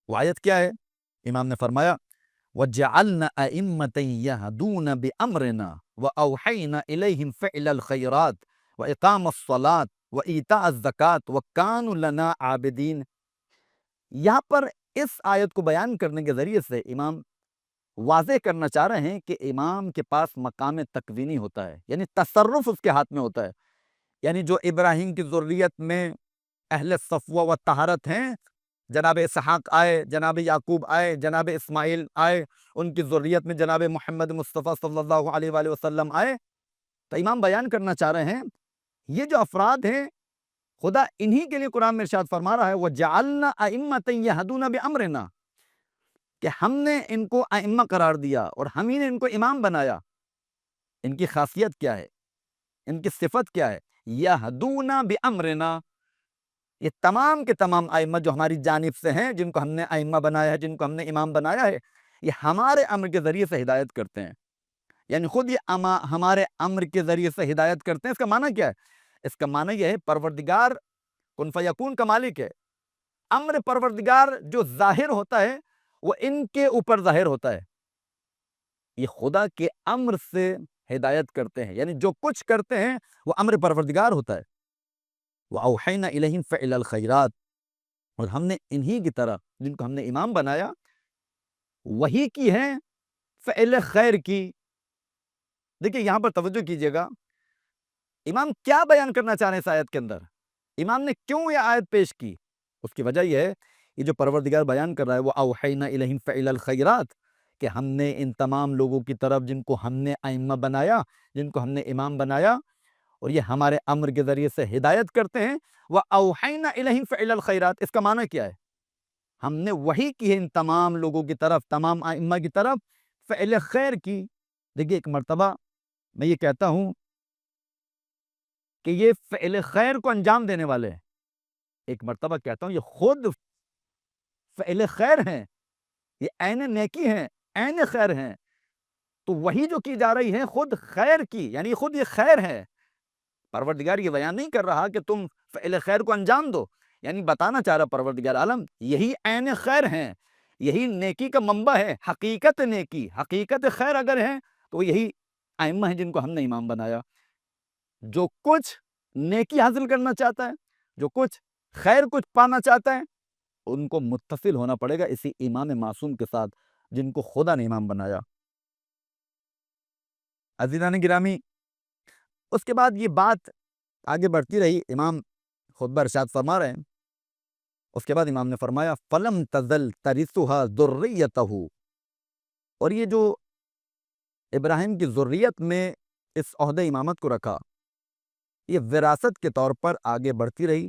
وہ آیت کیا ہے؟ امام نے فرمایا وَجَعَلْنَا أَئِمَّةً يَهْدُونَ بِأَمْرِنَا وَأَوْحَيْنَا إِلَيْهِمْ فِعْلَ الْخَيْرَاتِ وَإِقَامَ الصَّلَاةِ وَإِيتَاءَ الزَّكَاةِ وَكَانُوا لَنَا عَابِدِينَ. یہاں پر اس آیت کو بیان کرنے کے ذریعے سے امام واضح کرنا چاہ رہے ہیں کہ امام کے پاس مقام تکوینی ہوتا ہے، یعنی تصرف اس کے ہاتھ میں ہوتا ہے. یعنی جو ابراہیم کی ذریت میں اہل صفوہ و طہارت ہیں، جناب اسحاق آئے، جناب یعقوب آئے، جناب اسماعیل آئے، ان کی ذریت میں جناب محمد مصطفیٰ صلی اللہ علیہ وآلہ وسلم آئے۔ تو امام بیان کرنا چاہ رہے ہیں یہ جو افراد ہیں خدا انہی کے لیے قرآن میں ارشاد فرما رہا ہے وَجَعَلْنَا أَئِمَّةً يَهْدُونَ بِأَمْرِنَا، کہ ہم نے ان کو ائمہ قرار دیا اور ہم ہی نے ان کو امام بنایا۔ ان کی خاصیت کیا ہے؟ ان کی صفت کیا ہے؟ یہدون بامرنا، یہ تمام کے تمام ائمہ جو ہماری جانب سے ہیں، جن کو ہم نے ائمہ بنایا ہے، جن کو ہم نے امام بنایا ہے، یہ ہمارے امر کے ذریعے سے ہدایت کرتے ہیں۔ یعنی خود یہ ہمارے امر کے ذریعے سے ہدایت کرتے ہیں۔ اس کا معنی کیا ہے؟ اس کا معنی یہ ہے پروردگار کن فیکون کا مالک ہے۔ امر پروردگار جو ظاہر ہوتا ہے وہ ان کے اوپر ظاہر ہوتا ہے۔ یہ خدا کے امر سے ہدایت کرتے ہیں، یعنی جو کچھ کرتے ہیں وہ امر پروردگار ہوتا ہے۔ وَأَوْحَيْنَا إِلَيْهِمْ فَعِلَ الْخَيْرَاتِ، اور ہم نے انہی کی طرح جن کو ہم نے امام بنایا وہی کی ہے فعل خیر کی۔ دیکھیں یہاں پر توجہ کیجئے گا، امام کیا بیان کرنا چاہ رہے ہیں اس آیت کے اندر؟ امام نے کیوں یہ آیت پیش کی؟ اس کی وجہ یہ ہے، یہ جو پروردگار بیان کر رہا ہے وہ اوحینا الیہم فعل الخیرات، کہ ہم نے ان تمام لوگوں کی طرف جن کو ہم نے ائمہ بنایا، جن کو ہم نے امام بنایا، اور یہ ہمارے امر کے ذریعے سے ہدایت کرتے ہیں۔ وَأَوْحَيْنَا إِلَيْهِمْ فَعِلَ الْخَيْرَاتِ، اس کا معنی کیا ہے؟ ہم نے وحی کی ہے ان تمام لوگوں کی طرف، تمام ائمہ کی طرف فعل خیر کی۔ دیکھیے ایک مرتبہ میں یہ کہتا ہوں کہ یہ فعل خیر کو انجام دینے والے ہیں، ایک مرتبہ کہتا ہوں یہ خود فعل خیر ہیں، یہ عین نیکی ہیں، عین خیر ہیں۔ تو وہی جو کی جا رہی ہے خود خیر کی، یعنی خود یہ خیر ہے۔ پروردگار یہ بیان نہیں کر رہا کہ تم فعل خیر کو انجام دو، یعنی بتانا چاہ رہا پروردگار عالم یہی عین خیر ہیں، یہی نیکی کا منبع ہے، حقیقت نیکی، حقیقت خیر اگر ہے تو یہی ائمہ ہیں جن کو ہم نے امام بنایا۔ جو کچھ نیکی حاصل کرنا چاہتا ہے، جو کچھ خیر کچھ پانا چاہتا ہے، ان کو متصل ہونا پڑے گا اسی امام معصوم کے ساتھ جن کو خدا نے امام بنایا۔ عزیزان گرامی، اس کے بعد یہ بات آگے بڑھتی رہی، امام خطبہ ارشاد فرما رہے ہیں۔ اس کے بعد امام نے فرمایا فَلَمْ تَزَلْ تَرِثُهَا ذُرِّيَّتَهُ، اور یہ جو ابراہیم کی ذریت میں اس عہدہ امامت کو رکھا، یہ وراثت کے طور پر آگے بڑھتی رہی،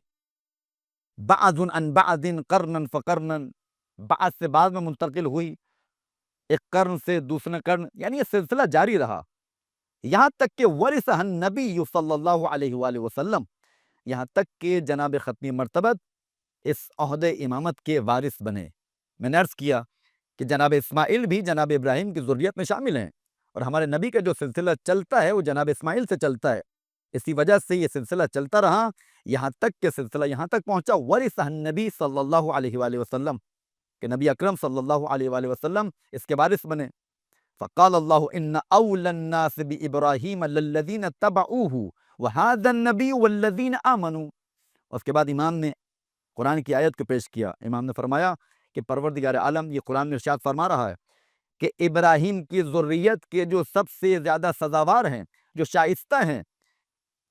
بعض عن بعض قرنن فقرنن، بعض سے بعض میں منتقل ہوئی، ایک قرن سے دوسرے قرن، یعنی یہ سلسلہ جاری رہا، یہاں تک کہ ورثہ النبی صلی اللہ علیہ وآلہ وسلم، یہاں تک کہ جناب ختمی مرتبت اس عہدہ امامت کے وارث بنے۔ میں نے عرض کیا کہ جناب اسماعیل بھی جناب ابراہیم کی ذریت میں شامل ہیں، اور ہمارے نبی کا جو سلسلہ چلتا ہے وہ جناب اسماعیل سے چلتا ہے، اسی وجہ سے یہ سلسلہ چلتا رہا، یہاں تک کہ سلسلہ یہاں تک پہنچا ورثہ النبی صلی اللہ علیہ وآلہ وسلم، کہ نبی اکرم صلی اللہ علیہ وآلہ وسلم اس کے وارث بنے۔ فقال اللہ ان اول الناس بابراہیم للذین اتبعوہ وہذا النبی والذین آمنوا۔ اس کے بعد امام نے قرآن کی آیت کو پیش کیا، امام نے فرمایا کہ پروردگار عالم یہ قرآن میں ارشاد فرما رہا ہے کہ ابراہیم کی ذریت کے جو سب سے زیادہ سزاوار ہیں، جو شائستہ ہیں،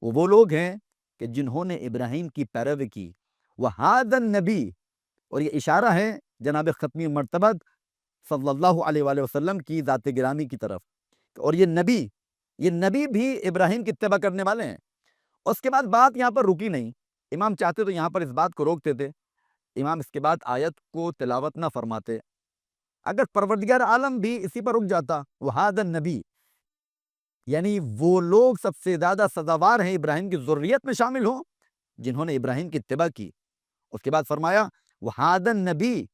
وہ لوگ ہیں کہ جنہوں نے ابراہیم کی پیروی کی۔ وہذا النبی، اور یہ اشارہ ہے جناب ختمی مرتبت صلی اللہ علیہ وآلہ وسلم کی ذات گرامی کی طرف، اور یہ نبی بھی ابراہیم کی اتباع کرنے والے ہیں۔ اس کے بعد بات یہاں پر رکی نہیں، امام چاہتے تو یہاں پر اس بات کو روکتے تھے، امام اس کے بعد آیت کو تلاوت نہ فرماتے، اگر پروردگار عالم بھی اسی پر رک جاتا، وہذا النبی، یعنی وہ لوگ سب سے زیادہ سزاوار ہیں ابراہیم کی ذریت میں شامل ہوں جنہوں نے ابراہیم کی اتباع کی۔ اس کے بعد فرمایا وہذا النبی،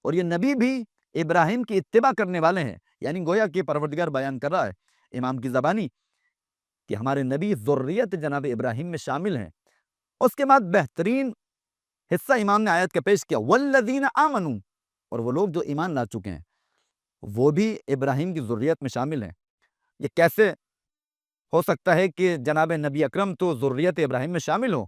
اور یہ نبی بھی ابراہیم کی اتباع کرنے والے ہیں، یعنی گویا کہ پروردگار بیان کر رہا ہے امام کی زبانی کہ ہمارے نبی ذریت جناب ابراہیم میں شامل ہیں۔ اس کے بعد بہترین حصہ امام نے آیت کا پیش کیا والذین آمنوا، اور وہ لوگ جو ایمان لا چکے ہیں وہ بھی ابراہیم کی ذریت میں شامل ہیں۔ یہ کیسے ہو سکتا ہے کہ جناب نبی اکرم تو ذریت ابراہیم میں شامل ہو؟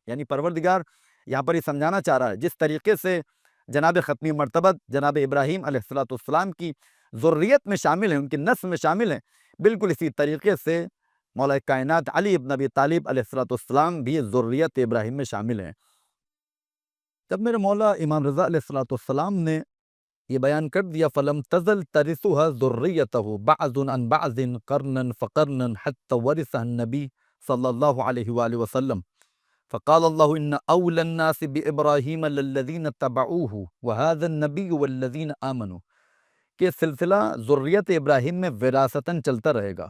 یعنی پروردگار یہاں پر یہ سمجھانا چاہ رہا ہے جس طریقے سے جناب ختمی مرتبت جناب ابراہیم علیہ السلام کی ذریت میں شامل ہیں، ان کی نسل میں شامل ہیں، بالکل اسی طریقے سے مولا کائنات علی ابن ابی طالب علیہ السلام بھی ذریت ابراہیم میں شامل ہیں۔ جب میرے مولا امام رضا علیہ السلام نے یہ بیان کر دیا فلم تزل ترثها ذریته بعض عن بعض قرنا فقرنا حتى ورث النبی صلی اللہ علیہ وآلہ وسلم فقال اللہ ان اول الناس بابراہیم للذین تبعوه وهذا النبی والذین آمنوا کہ سلسلہ ذریت ابراہیم میں وراثتاً چلتا رہے گا،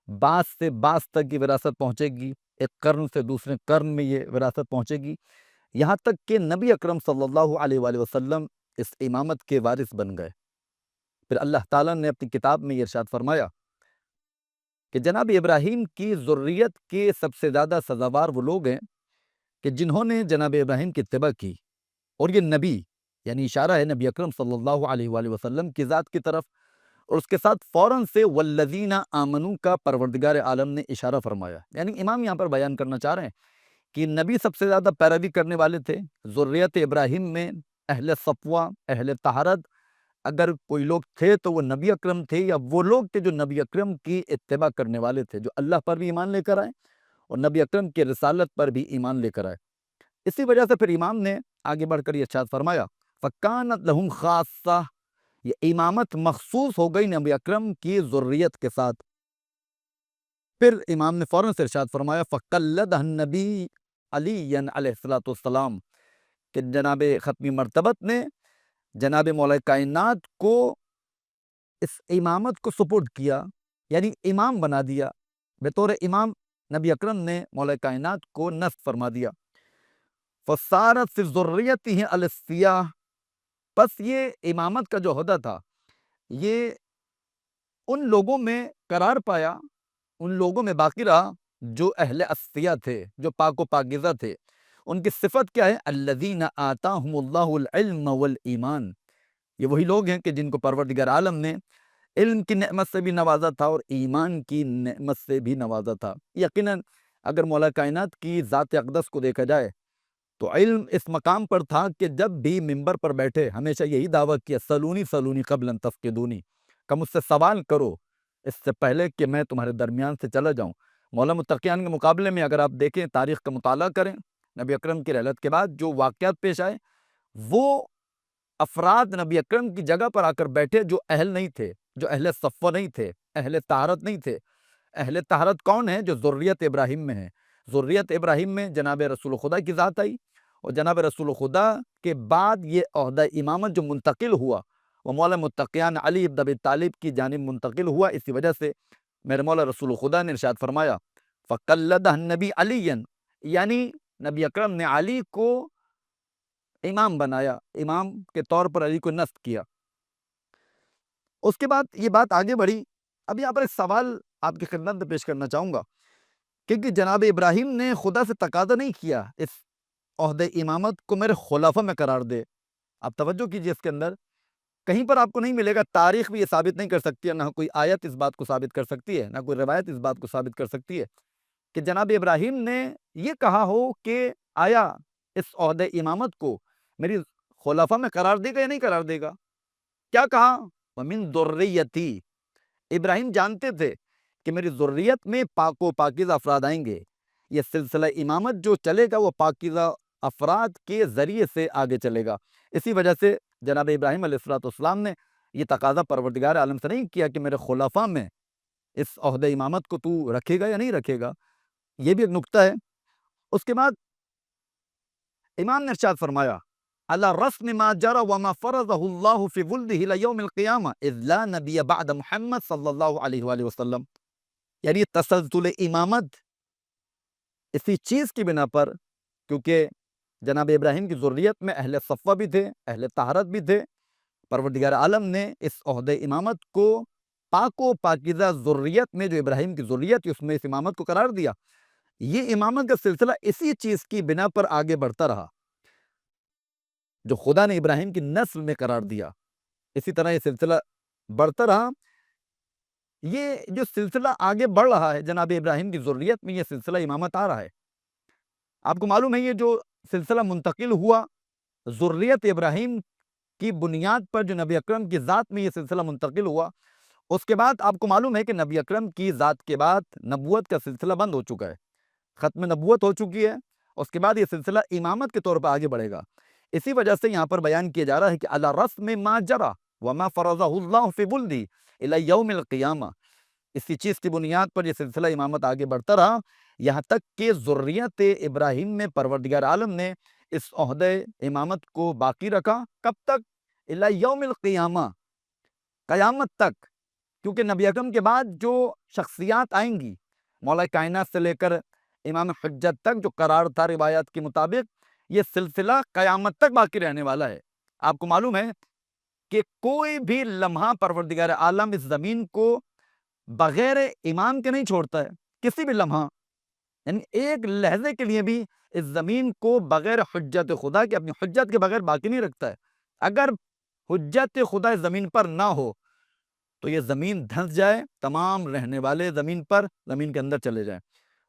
بعض سے بعض تک یہ وراثت پہنچے گی، ایک قرن سے دوسرے قرن میں یہ وراثت پہنچے گی، یہاں تک کہ نبی اکرم صلی اللہ علیہ وآلہ وسلم اس امامت کے وارث بن گئے۔ پھر اللہ تعالیٰ نے اپنی کتاب میں یہ ارشاد فرمایا کہ جناب ابراہیم کی ذریت کے سب سے زیادہ سزاوار وہ لوگ ہیں کہ جنہوں نے جناب ابراہیم کی اتباع کی، اور یہ نبی یعنی اشارہ ہے نبی اکرم صلی اللہ علیہ وآلہ وسلم کی ذات کی طرف، اور اس کے ساتھ فوراً سے والذین آمنوا کا پروردگار عالم نے اشارہ فرمایا۔ یعنی امام یہاں پر بیان کرنا چاہ رہے ہیں کہ نبی سب سے زیادہ پیروی کرنے والے تھے، ذریت ابراہیم میں اہل صفوہ، اہل طہارت اگر کوئی لوگ تھے تو وہ نبی اکرم تھے، یا وہ لوگ تھے جو نبی اکرم کی اتباع کرنے والے تھے، جو اللہ پر بھی ایمان لے کر آئے اور نبی اکرم کی رسالت پر بھی ایمان لے کر آئے۔ اسی وجہ سے پھر امام نے آگے بڑھ کر یہ ارشاد فرمایا فَكَانَتْ لَهُمْ خَاصَّةٌ، یہ امامت مخصوص ہو گئی نبی اکرم کی ذریت کے ساتھ۔ پھر امام نے فوراً سے ارشاد فرمایا فَقَلَّدَهَا النَّبِيُّ عَلِيًّا علیہ السلام کہ جناب ختمی مرتبت نے جناب مولا کائنات کو اس امامت کو سپرد کیا، یعنی امام بنا دیا، بطور امام نبی اکرم نے مولا کائنات کو نصب فرما دیا۔ فَصَارَتْ فِي ذُرِّيَّتِهِ عَلَى السِّيَاحِ، پس یہ امامت کا جو عہدہ تھا یہ ان لوگوں میں قرار پایا، ان لوگوں میں باقی رہا جو اہل اسفیہ تھے، جو پاک و پاکیزہ تھے۔ ان کی صفت کیا ہے؟ الذین آتاہم اللہ العلم والایمان، یہ وہی لوگ ہیں کہ جن کو پروردگار عالم نے علم کی نعمت سے بھی نوازا تھا اور ایمان کی نعمت سے بھی نوازا تھا۔ یقیناً اگر مولا کائنات کی ذات اقدس کو دیکھا جائے تو علم اس مقام پر تھا کہ جب بھی منبر پر بیٹھے ہمیشہ یہی دعویٰ کیا سلونی سلونی قبل ان تفقدونی، کہ مجھ سے سوال کرو اس سے پہلے کہ میں تمہارے درمیان سے چلا جاؤں۔ مولا متقیان کے مقابلے میں اگر آپ دیکھیں، تاریخ کا مطالعہ کریں، نبی اکرم کی رحلت کے بعد جو واقعات پیش آئے، وہ افراد نبی اکرم کی جگہ پر آ کر بیٹھے جو اہل نہیں تھے، جو اہل صفوہ نہیں تھے، اہل طہارت نہیں تھے۔ اہل طہارت کون ہیں؟ جو ذریت ابراہیم میں ہیں۔ ذریت ابراہیم میں جناب رسول خدا کی ذات آئی، اور جناب رسول خدا کے بعد یہ عہدہ امامت جو منتقل ہوا وہ مولا متقیان علی بن ابی طالب کی جانب منتقل ہوا۔ اسی وجہ سے میرے مولا رسول خدا نے ارشاد فرمایا فَقَلَّدَهَا النَّبِيُّ عَلِيًّا، یعنی نبی اکرم نے علی کو امام بنایا، امام کے طور پر علی کو نصب کیا۔ اس کے بعد یہ بات آگے بڑھی۔ اب یہاں پر ایک سوال آپ کی خدمت میں پیش کرنا چاہوں گا، کیونکہ جناب ابراہیم نے خدا سے تقاضا نہیں کیا اس عہدہ امامت کو میرے خلافہ میں قرار دے۔ آپ توجہ کیجئے، اس کے اندر کہیں پر آپ کو نہیں ملے گا، تاریخ بھی یہ ثابت نہیں کر سکتی ہے، نہ کوئی آیت اس بات کو ثابت کر سکتی ہے، نہ کوئی روایت اس بات کو ثابت کر سکتی ہے کہ جناب ابراہیم نے یہ کہا ہو کہ آیا اس عہدہ امامت کو میری خلافہ میں قرار دے گا یا نہیں قرار دے گا۔ کیا کہا؟ وَمِن ذُرِّيَّتِي، ابراہیم جانتے تھے کہ میری ذریت میں پاک و پاکیزہ افراد آئیں گے، یہ سلسلہ امامت جو چلے گا وہ پاکیزہ افراد کے ذریعے سے آگے چلے گا۔ اسی وجہ سے جناب ابراہیم علیہ السلام نے یہ تقاضا پروردگار عالم سے نہیں کیا کہ میرے خلافہ میں اس عہدہ امامت کو تو رکھے گا یا نہیں رکھے گا۔ یہ بھی ایک نکتہ ہے۔ اس کے بعد امام نے ارشاد فرمایا علی رسم ما جرى وما فرضه اللہ فی ولده لیوم القیامہ اذ لا نبی بعد محمد صلی اللہ علیہ وآلہ وسلم، یعنی تسلسل امامت اسی چیز کی بنا پر، کیونکہ جناب ابراہیم کی ذریت میں اہل صفوہ بھی تھے، اہل طہارت بھی تھے، پروردگار عالم نے اس عہدہ امامت کو پاک و پاکیزہ ذریت میں جو ابراہیم کی ذریت تھی اس میں اس امامت کو قرار دیا۔ یہ امامت کا سلسلہ اسی چیز کی بنا پر آگے بڑھتا رہا جو خدا نے ابراہیم کی نسل میں قرار دیا، اسی طرح یہ سلسلہ بڑھتا رہا۔ یہ جو سلسلہ آگے بڑھ رہا ہے جناب ابراہیم کی ذریت میں، یہ سلسلہ امامت آ رہا ہے۔ آپ کو معلوم ہے یہ جو سلسلہ منتقل ہوا ذریت ابراہیم کی بنیاد پر، جو نبی اکرم کی ذات میں یہ سلسلہ منتقل ہوا، اس کے بعد آپ کو معلوم ہے کہ نبی اکرم کی ذات کے بعد نبوت کا سلسلہ بند ہو چکا ہے، ختم نبوت ہو چکی ہے۔ اس کے بعد یہ سلسلہ امامت کے طور پر آگے بڑھے گا۔ اسی وجہ سے یہاں پر بیان کیا جا رہا ہے کہ علی رسم ما جرا وما فرضہ اللہ فی بلدی الی یوم القیامہ، اسی چیز کی بنیاد پر یہ سلسلہ امامت آگے بڑھتا رہا، یہاں تک کہ ذریت ابراہیم میں پروردگار عالم نے اس عہدہ امامت کو باقی رکھا۔ کب تک؟ الی یوم القیامہ، قیامت تک، کیونکہ نبی اکرم کے بعد جو شخصیات آئیں گی مولا کائنات سے لے کر امام حجت تک جو قرار تھا روایات کے مطابق، یہ سلسلہ قیامت تک باقی رہنے والا ہے۔ آپ کو معلوم ہے کہ کوئی بھی لمحہ پروردگار عالم اس زمین کو بغیر امام کے نہیں چھوڑتا ہے، کسی بھی لمحہ، یعنی ایک لحظے کے لیے بھی اس زمین کو بغیر حجت خدا کے، اپنی حجت کے بغیر باقی نہیں رکھتا ہے۔ اگر حجت خدا اس زمین پر نہ ہو تو یہ زمین دھنس جائے، تمام رہنے والے زمین پر، زمین کے اندر چلے جائیں،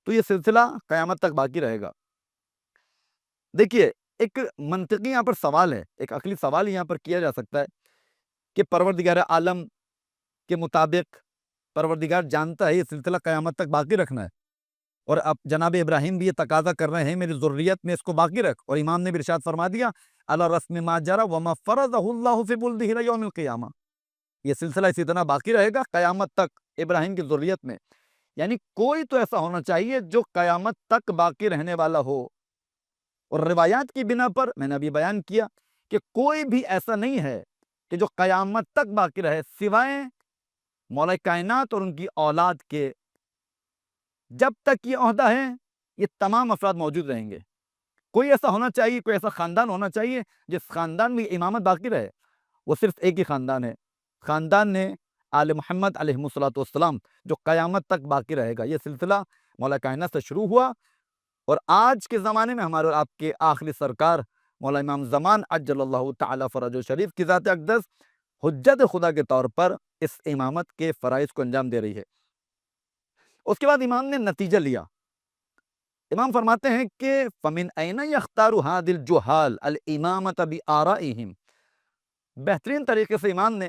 تو یہ سلسلہ قیامت تک باقی رہے گا۔ دیکھیے، ایک منطقی یہاں پر سوال ہے، ایک عقلی سوال یہاں پر کیا جا سکتا ہے کہ پروردگار عالم کے مطابق پروردگار جانتا ہے یہ سلسلہ قیامت تک باقی رکھنا ہے، اور اب جناب ابراہیم بھی یہ تقاضا کر رہے ہیں میری ذریت میں اس کو باقی رکھ، اور امام نے بھی ارشاد فرما دیا علی رسم ما جرى وما فرضه اللہ فی بلدہ الی یوم القیامہ، یہ سلسلہ اسی طرح باقی رہے گا قیامت تک ابراہیم کی ذریت میں، یعنی کوئی تو ایسا ہونا چاہیے جو قیامت تک باقی رہنے والا ہو، اور روایات کی بنا پر میں نے ابھی بیان کیا کہ کوئی بھی ایسا نہیں ہے کہ جو قیامت تک باقی رہے سوائے مولا کائنات اور ان کی اولاد کے۔ جب تک یہ عہدہ ہے یہ تمام افراد موجود رہیں گے، کوئی ایسا ہونا چاہیے، کوئی ایسا خاندان ہونا چاہیے جس خاندان میں امامت باقی رہے، وہ صرف ایک ہی خاندان ہے، خاندان نے آل محمد علیہ الصلوۃ والسلام، جو قیامت تک باقی رہے گا۔ یہ سلسلہ مولا کائنات سے شروع ہوا، اور آج کے زمانے میں ہمارے اور آپ کے آخری سرکار مولا امام زمان عجل اللہ تعالی فرجہ شریف کی ذات اقدس حجت خدا کے طور پر اس امامت کے فرائض کو انجام دے رہی ہے۔ اس کے بعد امام نے نتیجہ لیا، امام فرماتے ہیں کہ فَمِنْ أَيْنَ يَخْتَارُ هَذِهِ الْجُهَّالُ الْإِمَامَةَ بِآرَائِهِمْ، بہترین طریقے سے امام نے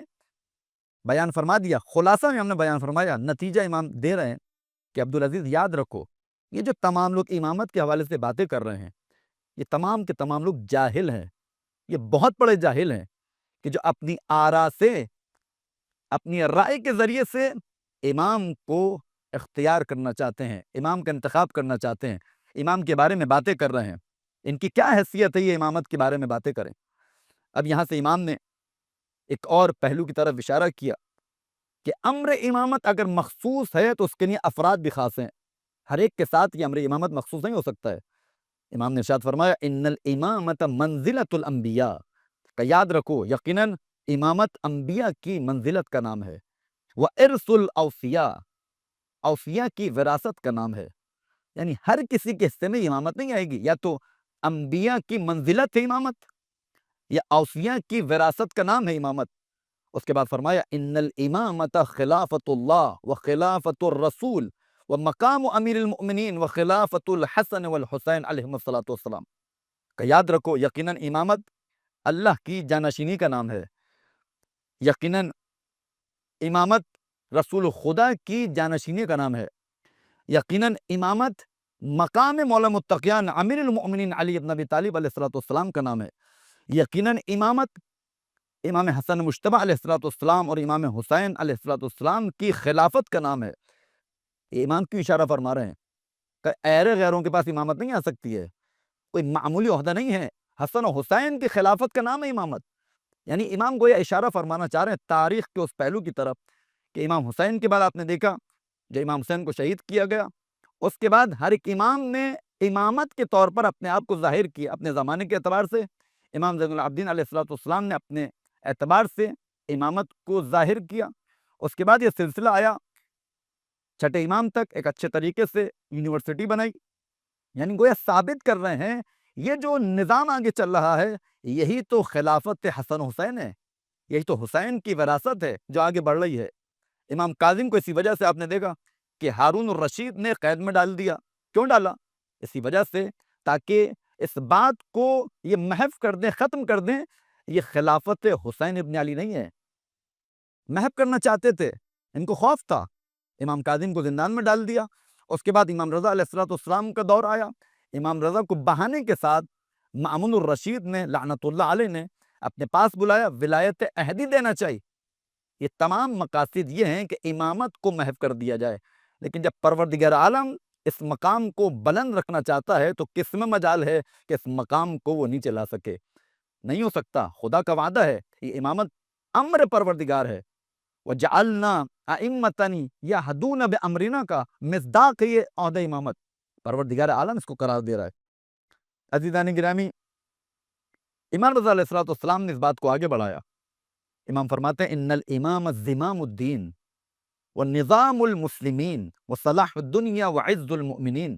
بیان فرما دیا، خلاصہ میں ہم نے بیان فرمایا، نتیجہ امام دے رہے ہیں کہ عبدالعزیز یاد رکھو، یہ جو تمام لوگ امامت کے حوالے سے باتیں کر رہے ہیں، یہ تمام کے تمام لوگ جاہل ہیں، یہ بہت بڑے جاہل ہیں کہ جو اپنی آرا سے، اپنی رائے کے ذریعے سے امام کو اختیار کرنا چاہتے ہیں، امام کا انتخاب کرنا چاہتے ہیں، امام کے بارے میں باتیں کر رہے ہیں۔ ان کی کیا حیثیت ہے یہ امامت کے بارے میں باتیں کریں؟ اب یہاں سے امام نے ایک اور پہلو کی طرف اشارہ کیا کہ امر امامت اگر مخصوص ہے تو اس کے لیے افراد بھی خاص ہیں، ہر ایک کے ساتھ یہ امر امامت مخصوص نہیں ہو سکتا ہے۔ امام نے ارشاد فرمایا ان الامامت منزلۃ الانبیاء، کہ یاد رکھو یقیناً امامت انبیاء کی منزلت کا نام ہے، وارث الاوصیاء، اوصیاء کی وراثت کا نام ہے، یعنی ہر کسی کے حصے میں امامت نہیں آئے گی، یا تو انبیاء کی منزلت ہے امامت، یا اوصیاء کی وراثت کا نام ہے امامت۔ اس کے بعد فرمایا ان الامامت خلافت اللہ وخلافت الرسول ومقام امیر المؤمنین وخلافت الحسن والحسین علیہم الصلوۃ والسلام، کہ یاد رکھو یقیناً امامت اللہ کی جانشینی کا نام ہے، یقیناً امامت رسول خدا کی جانشینی کا نام ہے، یقیناً امامت مقام مولا متقیان امیر المؤمنین علی بن ابی طالب علیہ الصلوۃ والسلام کا نام ہے، یقیناً امامت امام حسن مجتبی علیہ الصلوۃ والسلام اور امام حسین علیہ الصلوۃ والسلام کی خلافت کا نام ہے۔ یہ امام کیوں اشارہ فرما رہے ہیں کہ ایرے غیروں کے پاس امامت نہیں آ سکتی ہے، کوئی معمولی عہدہ نہیں ہے، حسن و حسین کی خلافت کا نام ہے امامت، یعنی امام گویا اشارہ فرمانا چاہ رہے ہیں تاریخ کے اس پہلو کی طرف کہ امام حسین کے بعد آپ نے دیکھا جو امام حسین کو شہید کیا گیا، اس کے بعد ہر ایک امام نے امامت کے طور پر اپنے آپ کو ظاہر کیا، اپنے زمانے کے اعتبار سے امام زین العابدین علیہ الصلوۃ والسلام نے اپنے اعتبار سے امامت کو ظاہر کیا۔ اس کے بعد یہ سلسلہ آیا چھٹے امام تک، ایک اچھے طریقے سے یونیورسٹی بنائی، یعنی گویا ثابت کر رہے ہیں یہ جو نظام آگے چل رہا ہے یہی تو خلافت حسن حسین ہے، یہی تو حسین کی وراثت ہے جو آگے بڑھ رہی ہے۔ امام کاظم کو اسی وجہ سے آپ نے دیکھا کہ ہارون الرشید نے قید میں ڈال دیا، کیوں ڈالا؟ اسی وجہ سے تاکہ اس بات کو یہ محو کر دیں، ختم کر دیں، یہ خلافت حسین ابن علی نہیں ہے، محو کرنا چاہتے تھے، ان کو خوف تھا، امام کاظم کو زندان میں ڈال دیا۔ اس کے بعد امام رضا علیہ الصلوۃ والسلام کا دور آیا، امام رضا کو بہانے کے ساتھ مامون الرشید نے لعنت اللہ علیہ نے اپنے پاس بلایا، ولایت عہدی دینا چاہیے۔ یہ تمام مقاصد یہ ہیں کہ امامت کو محو کر دیا جائے، لیکن جب پروردگار عالم اس مقام کو بلند رکھنا چاہتا ہے تو کس میں مجال ہے کہ اس مقام کو وہ نیچے لا سکے؟ نہیں ہو سکتا۔ خدا کا وعدہ ہے، یہ امامت امر پروردگار ہے۔ وَجَعَلْنَا أَئِمَّةً يَهْدُونَ بِأَمْرِنَا کا مصداق ہے یہ عہدہ امامت، پروردگار عالم اس کو قرار دے رہا ہے۔ عزیزان گرامی، امام رضا علیہ السلام نے اس بات کو آگے بڑھایا۔ امام فرماتے ہیں ان الامام زمام الدین ونظام المسلمین وصلاح الدنیا وعز المؤمنین،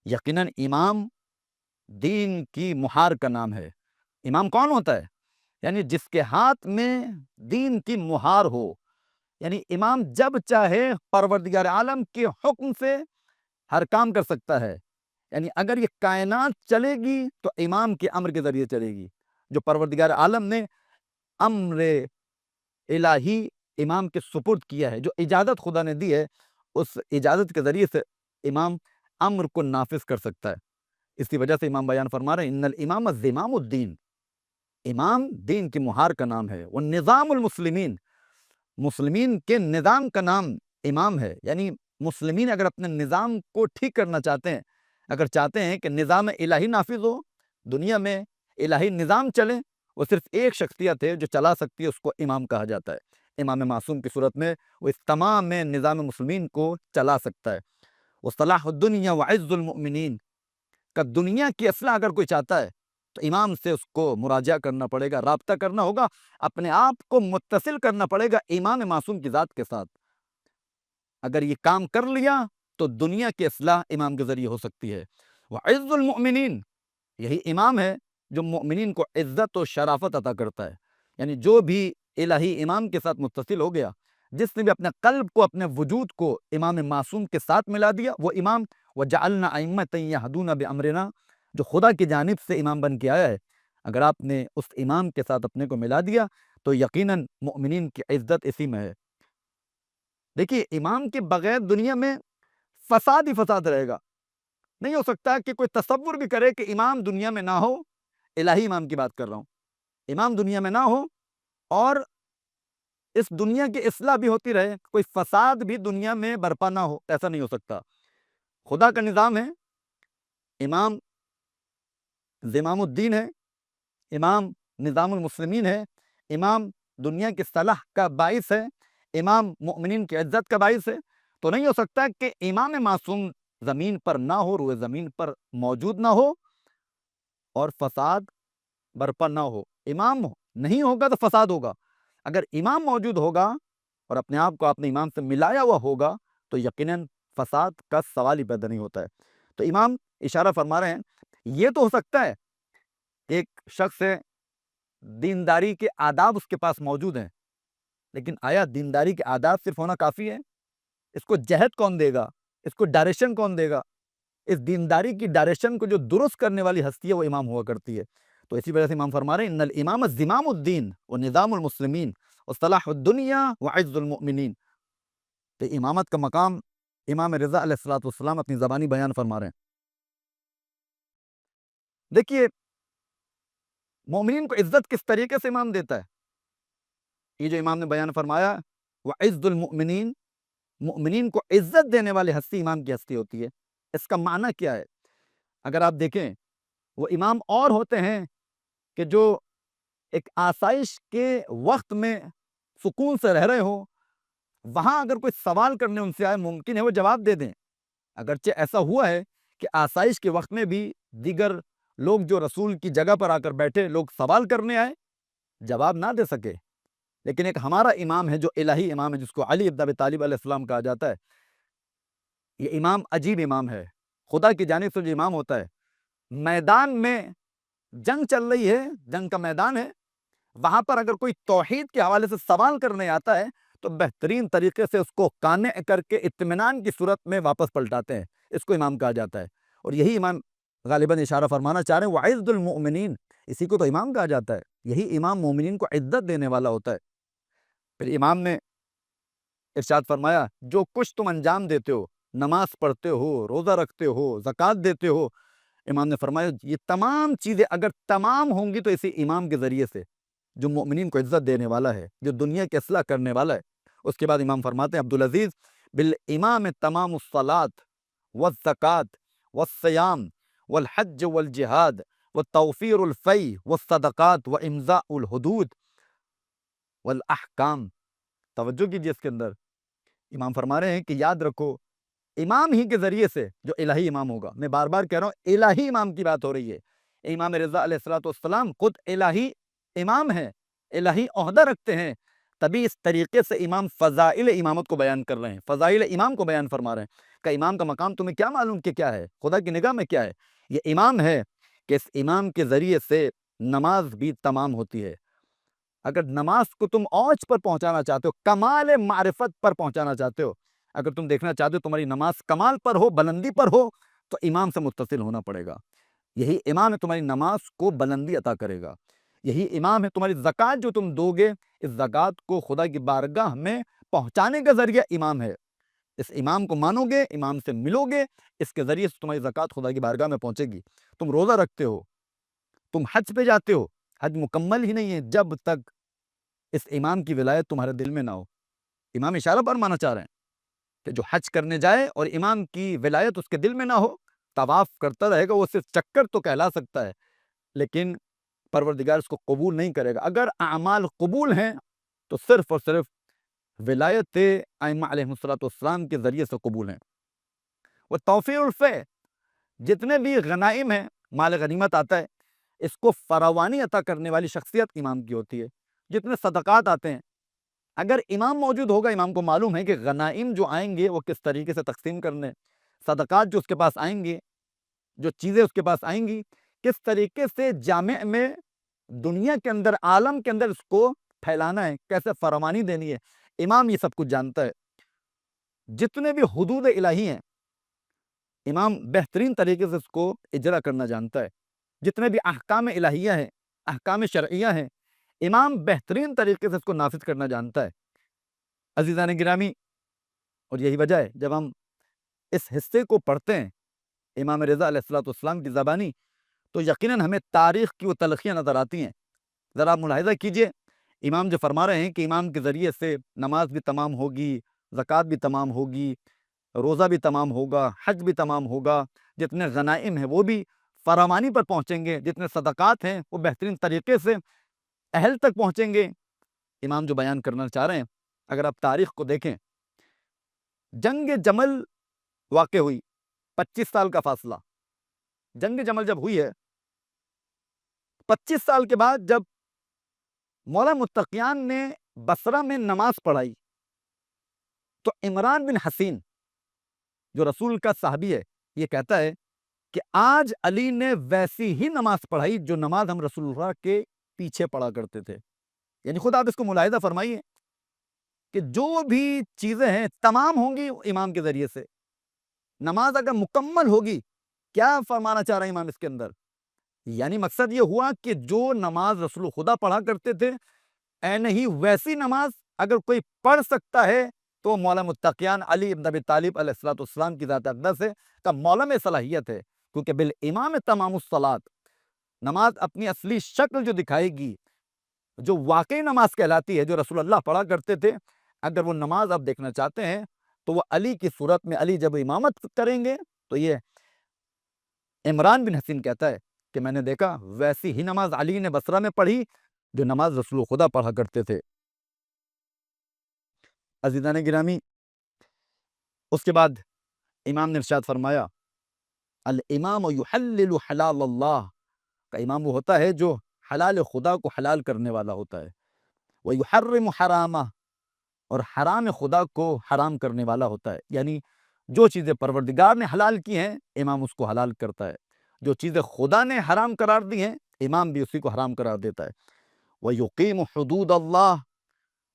یقیناً امام دین کی مہار کا نام ہے۔ امام کون ہوتا ہے؟ یعنی جس کے ہاتھ میں دین کی مہار ہو، یعنی امام جب چاہے پروردگار عالم کے حکم سے ہر کام کر سکتا ہے۔ یعنی اگر یہ کائنات چلے گی تو امام کے امر کے ذریعے چلے گی۔ جو پروردگار عالم نے امر الہی امام کے سپرد کیا ہے، جو اجازت خدا نے دی ہے، اس اجازت کے ذریعے سے امام امر کو نافذ کر سکتا ہے۔ اسی وجہ سے امام بیان فرما رہے ہیں ان الامام زمام الدین، امام دین کی مہار کا نام ہے۔ والنظام المسلمین، مسلمین کے نظام کا نام امام ہے۔ یعنی مسلمین اگر اپنے نظام کو ٹھیک کرنا چاہتے ہیں، اگر چاہتے ہیں کہ نظام الہی نافذ ہو، دنیا میں الہی نظام چلے، وہ صرف ایک شخصیت ہے جو چلا سکتی ہے، اس کو امام کہا جاتا ہے۔ امام معصوم کی صورت میں وہ اس تمام نظام مسلمین کو چلا سکتا ہے۔ وصلاح الدنیا وعز المؤمنین کا دنیا کی اصلاح اگر کوئی چاہتا ہے تو امام سے اس کو مراجعہ کرنا پڑے گا، رابطہ کرنا ہوگا، اپنے آپ کو متصل کرنا پڑے گا امام معصوم کی ذات کے ساتھ۔ اگر یہ کام کر لیا تو دنیا کی اصلاح امام کے ذریعے ہو سکتی ہے۔ وعز المؤمنین، یہی امام ہے جو مؤمنین کو عزت و شرافت عطا کرتا ہے۔ یعنی جو بھی الہی امام کے ساتھ متصل ہو گیا، جس نے بھی اپنے قلب کو، اپنے وجود کو امام معصوم کے ساتھ ملا دیا، وہ امام وَجَعَلْنَا أَئِمَّةً يَهْدُونَ بِأَمْرِنَا جو خدا کی جانب سے امام بن کے آیا ہے، اگر آپ نے اس امام کے ساتھ اپنے کو ملا دیا تو یقیناً مؤمنین کی عزت اسی میں ہے۔ دیکھیے، امام کے بغیر دنیا میں فساد ہی فساد رہے گا۔ نہیں ہو سکتا کہ کوئی تصور بھی کرے کہ امام دنیا میں نہ ہو، الہی امام کی بات کر رہا ہوں، امام دنیا میں نہ ہو اور اس دنیا کی اصلاح بھی ہوتی رہے، کوئی فساد بھی دنیا میں برپا نہ ہو، ایسا نہیں ہو سکتا۔ خدا کا نظام ہے، امام زمام الدین ہے، امام نظام المسلمین ہے، امام دنیا کی صلاح کا باعث ہے، امام مؤمنین کی عزت کا باعث ہے۔ تو نہیں ہو سکتا کہ امام معصوم زمین پر نہ ہو، روئے زمین پر موجود نہ ہو اور فساد برپا نہ ہو۔ امام نہیں ہوگا تو فساد ہوگا۔ اگر امام موجود ہوگا اور اپنے آپ کو اپنے امام سے ملایا ہوا ہوگا تو یقیناً فساد کا سوال ہی پیدا نہیں ہوتا ہے۔ تو امام اشارہ فرما رہے ہیں، یہ تو ہو سکتا ہے ایک شخص ہے، دینداری کے آداب اس کے پاس موجود ہیں، لیکن آیا دینداری کے آداب صرف ہونا کافی ہے؟ اس کو جہت کون دے گا؟ اس کو ڈائریکشن کون دے گا؟ اس دینداری کی ڈائریکشن کو جو درست کرنے والی ہستی ہے وہ امام ہوا کرتی ہے۔ تو اسی وجہ سے امام فرما رہے ہیں ان الامام زمام الدین ونظام المسلمین وصلاح الدنیا وعز المؤمنین۔ تو امامت کا مقام امام رضا علیہ السلام اپنی زبانی بیان فرما رہے ہیں۔ دیکھیے، مومنین کو عزت کس طریقے سے امام دیتا ہے؟ یہ جو امام نے بیان فرمایا وعز المؤمنین، مؤمنین کو عزت دینے والے ہستی امام کی ہستی ہوتی ہے، اس کا معنی کیا ہے؟ اگر آپ دیکھیں، وہ امام اور ہوتے ہیں کہ جو ایک آسائش کے وقت میں سکون سے رہ رہے ہوں، وہاں اگر کوئی سوال کرنے ان سے آئے، ممکن ہے وہ جواب دے دیں۔ اگرچہ ایسا ہوا ہے کہ آسائش کے وقت میں بھی دیگر لوگ جو رسول کی جگہ پر آ کر بیٹھے، لوگ سوال کرنے آئے، جواب نہ دے سکے، لیکن ایک ہمارا امام ہے جو الہی امام ہے، جس کو علی ابن ابی طالب علیہ السلام کہا جاتا ہے، یہ امام عجیب امام ہے، خدا کی جانب سے جو امام ہوتا ہے، میدان میں جنگ چل رہی ہے، جنگ کا میدان ہے، وہاں پر اگر کوئی توحید کے حوالے سے سوال کرنے آتا ہے تو بہترین طریقے سے اس کو قانع کر کے اطمینان کی صورت میں واپس پلٹاتے ہیں، اس کو امام کہا جاتا ہے۔ اور یہی امام غالباً اشارہ فرمانا چاہ رہے ہیں وعز المؤمنین، اسی کو تو امام کہا جاتا ہے، یہی امام مومنین کو عزت دینے والا ہوتا ہے۔ پھر امام نے ارشاد فرمایا جو کچھ تم انجام دیتے ہو، نماز پڑھتے ہو، روزہ رکھتے ہو، زکوٰۃ دیتے ہو، امام نے فرمایا یہ تمام چیزیں اگر تمام ہوں گی تو اسی امام کے ذریعے سے، جو مؤمنین کو عزت دینے والا ہے، جو دنیا کی اصلاح کرنے والا ہے۔ اس کے بعد امام فرماتے ہیں عبدالعزیز بالامام تمام الصلاۃ والزکوٰۃ والصیام والحج والجہاد وتوفیر الفی والصدقات وامضاء الحدود والاحکام۔ توجہ کیجیے اس کے اندر، امام فرما رہے ہیں کہ یاد رکھو امام ہی کے ذریعے سے جو الہی امام ہوگا، میں بار بار کہہ رہا ہوں الہی امام کی بات ہو رہی ہے، امام رضا علیہ السلام خود الہی امام ہیں، الہی عہدہ رکھتے ہیں، تبھی اس طریقے سے امام فضائل امامت کو بیان کر رہے ہیں، فضائل امام کو بیان فرما رہے ہیں کہ امام کا مقام تمہیں کیا معلوم کہ کیا ہے، خدا کی نگاہ میں کیا ہے؟ یہ امام ہے کہ اس امام کے ذریعے سے نماز بھی تمام ہوتی ہے۔ اگر نماز کو تم اوج پر پہنچانا چاہتے ہو، کمال معرفت پر پہنچانا چاہتے ہو، اگر تم دیکھنا چاہتے ہو تمہاری نماز کمال پر ہو، بلندی پر ہو، تو امام سے متصل ہونا پڑے گا۔ یہی امام ہے تمہاری نماز کو بلندی عطا کرے گا، یہی امام ہے تمہاری زکوٰۃ جو تم دو گے، اس زکوٰۃ کو خدا کی بارگاہ میں پہنچانے کا ذریعہ امام ہے۔ اس امام کو مانو گے، امام سے ملو گے، اس کے ذریعے سے تمہاری زکوٰۃ خدا کی بارگاہ میں پہنچے گی۔ تم روزہ رکھتے ہو، تم حج پہ جاتے ہو، حج مکمل ہی نہیں ہے جب تک اس امام کی ولایت تمہارے دل میں نہ ہو۔ امام اشارہ فرمانا چاہ رہے ہیں کہ جو حج کرنے جائے اور امام کی ولایت اس کے دل میں نہ ہو، طواف کرتا رہے گا، وہ صرف چکر تو کہلا سکتا ہے، لیکن پروردگار اس کو قبول نہیں کرے گا۔ اگر اعمال قبول ہیں تو صرف اور صرف ولایت ائمہ علیہ السلام کے ذریعے سے قبول ہیں۔ وہ توفیر الفے، جتنے بھی غنائم ہیں، مال غنیمت آتا ہے، اس کو فراوانی عطا کرنے والی شخصیت امام کی ہوتی ہے۔ جتنے صدقات آتے ہیں، اگر امام موجود ہوگا، امام کو معلوم ہے کہ غنائم جو آئیں گے وہ کس طریقے سے تقسیم کرنے، صدقات جو اس کے پاس آئیں گے، جو چیزیں اس کے پاس آئیں گی، کس طریقے سے جامع میں دنیا کے اندر، عالم کے اندر اس کو پھیلانا ہے، کیسے فراوانی دینی ہے، امام یہ سب کچھ جانتا ہے۔ جتنے بھی حدود الہی ہیں، امام بہترین طریقے سے اس کو اجرا کرنا جانتا ہے۔ جتنے بھی احکام الہیہ ہیں، احکام شرعیہ ہیں، امام بہترین طریقے سے اس کو نافذ کرنا جانتا ہے۔ عزیزان گرامی، اور یہی وجہ ہے جب ہم اس حصے کو پڑھتے ہیں امام رضا علیہ السلام کی زبانی، تو یقیناً ہمیں تاریخ کی وہ تلخیاں نظر آتی ہیں۔ ذرا ملاحظہ کیجئے، امام جو فرما رہے ہیں کہ امام کے ذریعے سے نماز بھی تمام ہوگی، زکوٰۃ بھی تمام ہوگی، روزہ بھی تمام ہوگا، حج بھی تمام ہوگا، جتنے غنائم ہیں وہ بھی فراوانی پر پہنچیں گے، جتنے صدقات ہیں وہ بہترین طریقے سے اہل تک پہنچیں گے۔ امام جو بیان کرنا چاہ رہے ہیں، اگر آپ تاریخ کو دیکھیں، جنگ جمل واقع ہوئی، 25 سال کا فاصلہ، جنگ جمل جب ہوئی ہے، 25 سال کے بعد جب مولا متقیان نے بصرہ میں نماز پڑھائی، تو عمران بن حسین جو رسول کا صحابی ہے، یہ کہتا ہے کہ آج علی نے ویسی ہی نماز پڑھائی جو نماز ہم رسول اللہ کے پیچھے پڑھا کرتے تھے۔ یعنی خود آپ اس کو ملاحظہ فرمائیے کہ جو بھی چیزیں ہیں تمام ہوں گی امام کے ذریعے سے۔ نماز اگر مکمل ہوگی، کیا فرمانا چاہ رہے ہیں امام اس کے اندر؟ یعنی مقصد یہ ہوا کہ جو نماز رسول خدا پڑھا کرتے تھے، این ہی ویسی نماز اگر کوئی پڑھ سکتا ہے تو مولا متقیان علی بن ابی طالب علیہ السلام کی ذات اقدس ہے کا مولا میں صلاحیت ہے، کیونکہ بالامام تمام الصلاۃ، نماز اپنی اصلی شکل جو دکھائے گی، جو واقعی نماز کہلاتی ہے، جو رسول اللہ پڑھا کرتے تھے، اگر وہ نماز آپ دیکھنا چاہتے ہیں تو وہ علی کی صورت میں، علی جب امامت کریں گے تو یہ عمران بن حسین کہتا ہے کہ میں نے دیکھا ویسی ہی نماز علی نے بصرہ میں پڑھی جو نماز رسول خدا پڑھا کرتے تھے۔ عزیزان گرامی، اس کے بعد امام نے ارشاد فرمایا الامام یحلل حلال اللہ، کا امام وہ ہوتا ہے جو حلال خدا کو حلال کرنے والا ہوتا ہے، ویحرم حرامہ، اور حرام خدا کو حرام کرنے والا ہوتا ہے۔ یعنی جو چیزیں پروردگار نے حلال کی ہیں، امام اس کو حلال کرتا ہے، جو چیزیں خدا نے حرام قرار دی ہیں، امام بھی اسی کو حرام قرار دیتا ہے۔ وَيُقِيمُ حُدُودَ اللَّهِ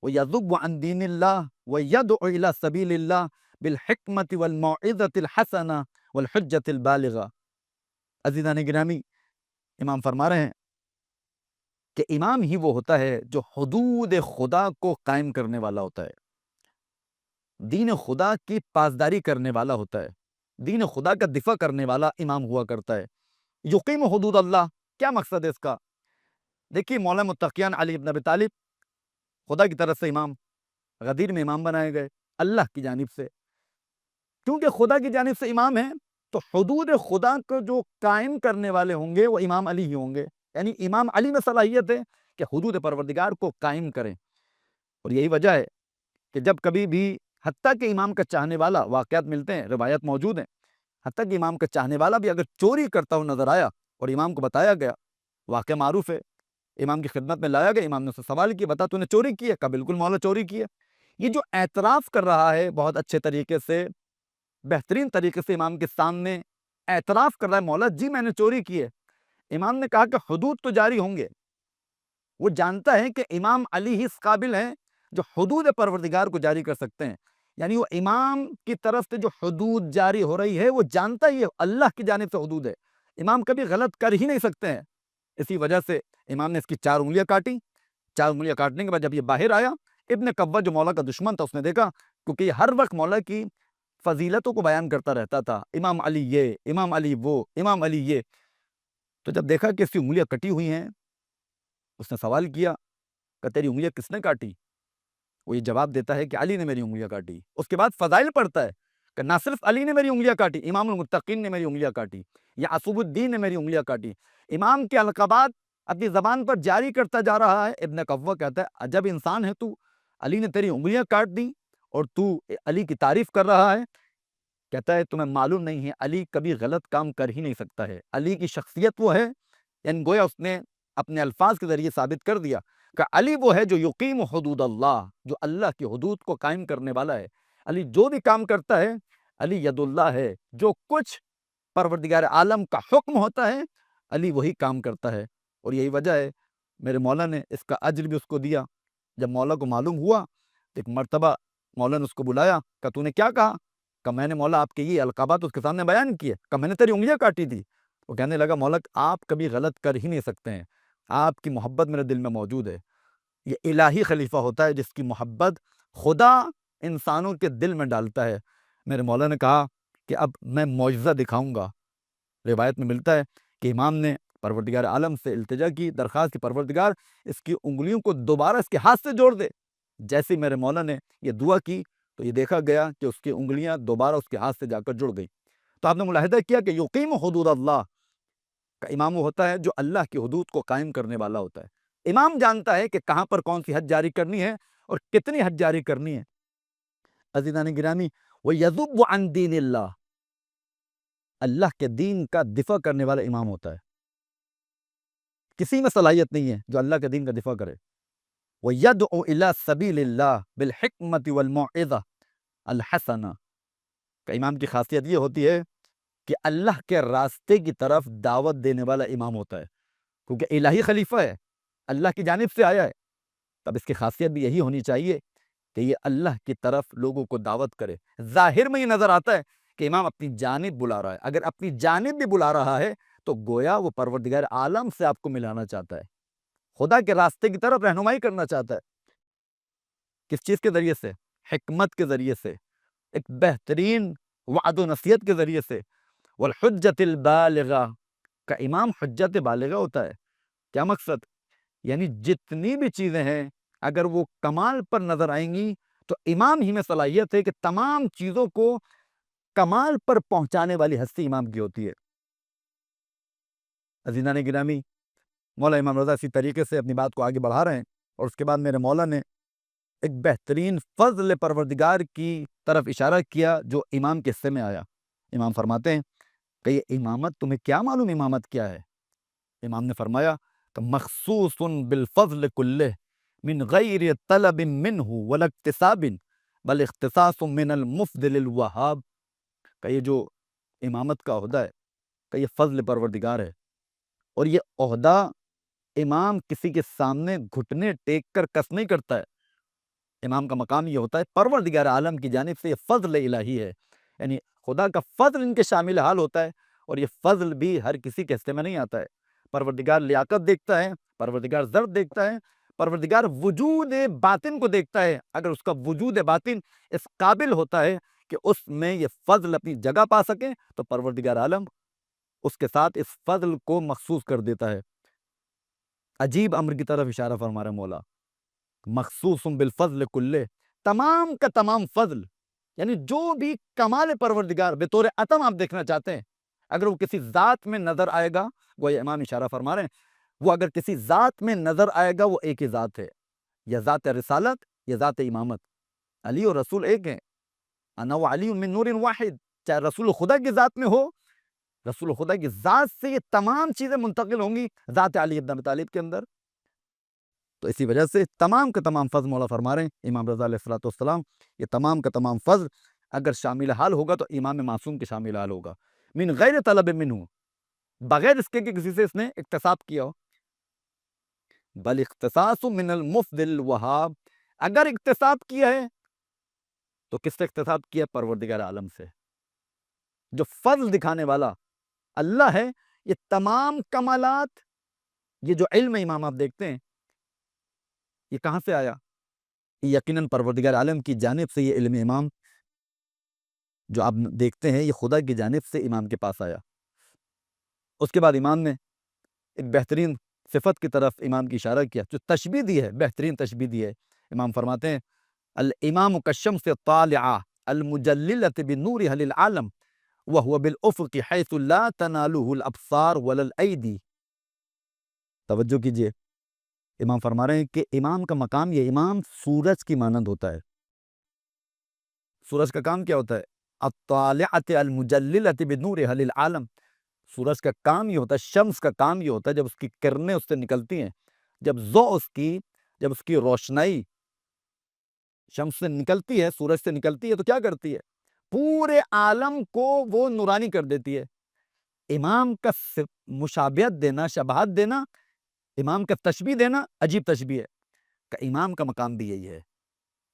وَيَذُبُّ عَنْ دِينِ اللَّهِ وَيَدْعُ إِلَى سَبِيلِ اللَّهِ بِالْحِكْمَةِ وَالْمَوْعِظَةِ الْحَسَنَةِ وَالْحُجَّةِ الْبَالِغَةِ۔ عزیزان گرامی، امام فرما رہے ہیں کہ امام ہی وہ ہوتا ہے جو حدود خدا کو قائم کرنے والا ہوتا ہے، دین خدا کی پاسداری کرنے والا ہوتا ہے، دین خدا کا دفاع کرنے والا امام ہوا کرتا ہے۔ یقیم حدود اللہ، کیا مقصد ہے اس کا؟ دیکھیے مولا متقیان علی ابن ابی طالب خدا کی طرف سے امام، غدیر میں امام بنائے گئے اللہ کی جانب سے، کیونکہ خدا کی جانب سے امام ہیں تو حدود خدا کو جو قائم کرنے والے ہوں گے وہ امام علی ہی ہوں گے، یعنی امام علی میں صلاحیت ہے کہ حدود پروردگار کو قائم کریں۔ اور یہی وجہ ہے کہ جب کبھی بھی حتیٰ کہ امام کا چاہنے والا، واقعات ملتے ہیں، روایت موجود ہیں، حتیٰ کہ امام کا چاہنے والا بھی اگر چوری کرتا ہوا نظر آیا اور امام کو بتایا گیا، واقعہ معروف ہے، امام کی خدمت میں لایا گیا، امام نے اس سے سوال کیا، بتا تو نے چوری کی ہے؟ کہا بالکل مولا چوری کی ہے۔ یہ جو اعتراف کر رہا ہے بہت اچھے طریقے سے، بہترین طریقے سے امام کے سامنے اعتراف کر رہا ہے، مولا جی میں نے چوری کی ہے۔ امام نے کہا کہ حدود تو جاری ہوں گے، وہ جانتا ہے کہ امام علی ہی اس قابل ہیں جو حدود پروردگار کو جاری کر سکتے ہیں، یعنی وہ امام کی طرف سے جو حدود جاری ہو رہی ہے وہ جانتا ہی ہے اللہ کی جانب سے حدود ہے، امام کبھی غلط کر ہی نہیں سکتے ہیں۔ اسی وجہ سے امام نے اس کی 4 انگلیاں کاٹی، 4 انگلیاں کاٹنے کے بعد جب یہ باہر آیا، ابن قوہ جو مولا کا دشمن تھا اس نے دیکھا، کیونکہ یہ ہر وقت مولا کی فضیلتوں کو بیان کرتا رہتا تھا، امام علی یہ، امام علی وہ، امام علی یہ، تو جب دیکھا کہ اس کی انگلیاں کٹی ہوئی ہیں، اس نے سوال کیا کہ تیری انگلیاں کس نے کاٹی؟ وہ یہ جواب دیتا ہے کہ علی نے میری انگلیاں کاٹی۔ اس کے بعد فضائل پڑھتا ہے کہ نہ صرف علی نے میری انگلیاں کاٹی، امام المتقین نے میری انگلیاں کاٹی، یعقوب الدین نے میری انگلیاں کاٹی، امام کے القابات اپنی زبان پر جاری کرتا جا رہا ہے۔ ابن قوہ کہتا ہے عجب انسان ہے تو، علی نے تیری انگلیاں کاٹ دی اور تو علی کی تعریف کر رہا ہے۔ کہتا ہے تمہیں معلوم نہیں ہے علی کبھی غلط کام کر ہی نہیں سکتا ہے، علی کی شخصیت وہ ہے، یعنی گویا اس نے اپنے الفاظ کے ذریعے ثابت کر دیا کہ علی وہ ہے جو یقیم حدود اللہ، جو اللہ کی حدود کو قائم کرنے والا ہے۔ علی جو بھی کام کرتا ہے، علی ید اللہ ہے، جو کچھ پروردگار عالم کا حکم ہوتا ہے علی وہی کام کرتا ہے۔ اور یہی وجہ ہے میرے مولا نے اس کا اجر بھی اس کو دیا۔ جب مولا کو معلوم ہوا تو ایک مرتبہ مولا نے اس کو بلایا کہ تو نے کیا کہا؟ کہ میں نے مولا آپ کے یہ القابات اس کے سامنے بیان کیے، کہ میں نے تیری انگلیاں کاٹی تھی۔ وہ کہنے لگا مولا آپ کبھی غلط کر ہی نہیں سکتے ہیں، آپ کی محبت میرے دل میں موجود ہے۔ یہ الہی خلیفہ ہوتا ہے جس کی محبت خدا انسانوں کے دل میں ڈالتا ہے۔ میرے مولا نے کہا کہ اب میں معجزہ دکھاؤں گا۔ روایت میں ملتا ہے کہ امام نے پروردگار عالم سے التجا کی، درخواست کی پروردگار اس کی انگلیوں کو دوبارہ اس کے ہاتھ سے جوڑ دے۔ جیسے میرے مولا نے یہ دعا کی تو یہ دیکھا گیا کہ اس کی انگلیاں دوبارہ اس کے ہاتھ سے جا کر جڑ گئی۔ تو آپ نے ملاحظہ کیا کہ یقیم حدود اللہ کا امام وہ ہوتا ہے جو اللہ کی حدود کو قائم کرنے والا ہوتا ہے۔ امام جانتا ہے کہ کہاں پر کون سی حد جاری کرنی ہے اور کتنی حد جاری کرنی ہے۔ عزیزان گرامی، وَيَذُبُّ عَنْ دِينِ اللَّهِ، اللہ کے دین کا دفاع کرنے والا امام ہوتا ہے۔ کسی میں صلاحیت نہیں ہے جو اللہ کے دین کا دفاع کرے۔ وَيَدْعُ إِلَىٰ سَبِيلِ اللَّهِ بِالْحِکْمَةِ وَالْمَوْعِظَةِ الْحَسَنَةِ کہ امام کی خاصیت یہ ہوتی ہے کہ اللہ کے راستے کی طرف دعوت دینے والا امام ہوتا ہے، کیونکہ الہی خلیفہ ہے، اللہ کی جانب سے آیا ہے، تب اس کی خاصیت بھی یہی ہونی چاہیے کہ یہ اللہ کی طرف لوگوں کو دعوت کرے۔ ظاہر میں یہ نظر آتا ہے کہ امام اپنی جانب بلا رہا ہے، اگر اپنی جانب بھی بلا رہا ہے تو گویا وہ پروردگار عالم سے آپ کو ملانا چاہتا ہے، خدا کے راستے کی طرف رہنمائی کرنا چاہتا ہے۔ کس چیز کے ذریعے سے؟ حکمت کے ذریعے سے، ایک بہترین وعد و نصیحت کے ذریعے سے۔ والحجت البالغہ کا امام حجت بالغہ ہوتا ہے۔ کیا مقصد؟ یعنی جتنی بھی چیزیں ہیں اگر وہ کمال پر نظر آئیں گی تو امام ہی میں صلاحیت ہے کہ تمام چیزوں کو کمال پر پہنچانے والی ہستی امام کی ہوتی ہے۔ عزیزان گرامی، مولا امام رضا اسی طریقے سے اپنی بات کو آگے بڑھا رہے ہیں، اور اس کے بعد میرے مولا نے ایک بہترین فضل پروردگار کی طرف اشارہ کیا جو امام کے حصے میں آیا۔ امام فرماتے ہیں کہ یہ امامت تمہیں کیا معلوم امامت کیا ہے؟ امام نے فرمایا کہ مخصوص بالفضل کلہ من غیر طلب منہ ولا اکتساب بل اختصاص من المفضل الوہاب کہ یہ جو امامت کا عہدہ ہے کہ یہ فضل پروردگار ہے، اور یہ عہدہ امام کسی کے سامنے گھٹنے ٹیک کر کس نہیں کرتا ہے۔ امام کا مقام یہ ہوتا ہے پروردگار عالم کی جانب سے، یہ فضل الہی ہے، یعنی خدا کا فضل ان کے شامل حال ہوتا ہے، اور یہ فضل بھی ہر کسی کے حصے میں نہیں آتا ہے۔ پروردگار لیاقت دیکھتا ہے، پروردگار ذرت دیکھتا ہے، پروردگار وجود باطن کو دیکھتا ہے۔ اگر اس کا وجود باطن اس قابل ہوتا ہے کہ اس میں یہ فضل اپنی جگہ پا سکے تو پروردگار عالم اس کے ساتھ اس فضل کو مخصوص کر دیتا ہے۔ عجیب امر کی طرف اشارہ فرما رہا ہے مولا، مخصوص بالفضل کلے، تمام کا تمام فضل، یعنی جو بھی کمال پروردگار بطور عطم آپ دیکھنا چاہتے ہیں، اگر وہ کسی ذات میں نظر آئے گا، وہ یہ امام اشارہ فرما رہے ہیں، وہ اگر کسی ذات میں نظر آئے گا وہ ایک ہی ذات ہے، یا ذات رسالت یا ذات امامت۔ علی اور رسول ایک ہیں، انا و علی من نور واحد، چاہے رسول خدا کی ذات میں ہو، رسول خدا کی ذات سے یہ تمام چیزیں منتقل ہوں گی ذات علی ابن ابی طالب کے اندر۔ تو اسی وجہ سے تمام کا تمام فضل مولا فرما رہے ہیں امام رضا علیہ السلام، یہ تمام کا تمام فضل اگر شامل حال ہوگا تو امام معصوم کے شامل حال ہوگا، من غیر طلب منہ، بغیر اس کے کہ کسی سے اس نے اکتساب کیا ہو، بل اختصاص من المفضل الوہاب، اگر اکتساب کیا ہے تو کس سے اکتساب کیا؟ پروردگار عالم سے، جو فضل دکھانے والا اللہ ہے۔ یہ تمام کمالات، یہ جو علم امام آپ دیکھتے ہیں، یہ کہاں سے آیا؟ یقیناً پروردگار عالم کی جانب سے یہ علم امام جو آپ دیکھتے ہیں، یہ خدا کی جانب سے امام کے پاس آیا۔ اس کے بعد امام نے ایک بہترین صفت کی طرف امام کی اشارہ کیا، جو تشبیہ دی ہے، بہترین تشبیہ دی ہے۔ امام فرماتے ہیں الامام کالشمس الطالعہ المجللۃ بنورھا للعالم وہو بالافق حیث لا تنالہ الابصار ولا الایدی۔ توجہ کیجئے، امام فرما رہے ہیں کہ امام کا مقام، یہ امام سورج کی مانند ہوتا ہے۔ سورج کا کام کیا ہوتا ہے؟ الطالعۃ المجللۃ بنورھا للعالم، سورج کا کام یہ ہوتا ہے، شمس کا کام یہ ہوتا ہے، جب اس کی کرنیں اس سے نکلتی ہیں، جب جب اس کی روشنائی شمس سے نکلتی ہے، سورج سے نکلتی ہے، تو کیا کرتی ہے؟ پورے عالم کو وہ نورانی کر دیتی ہے۔ امام کا مشابہت دینا، شباہت دینا، امام کا تشبیہ دینا عجیب تشبیہ ہے کہ امام کا مقام بھی یہی ہے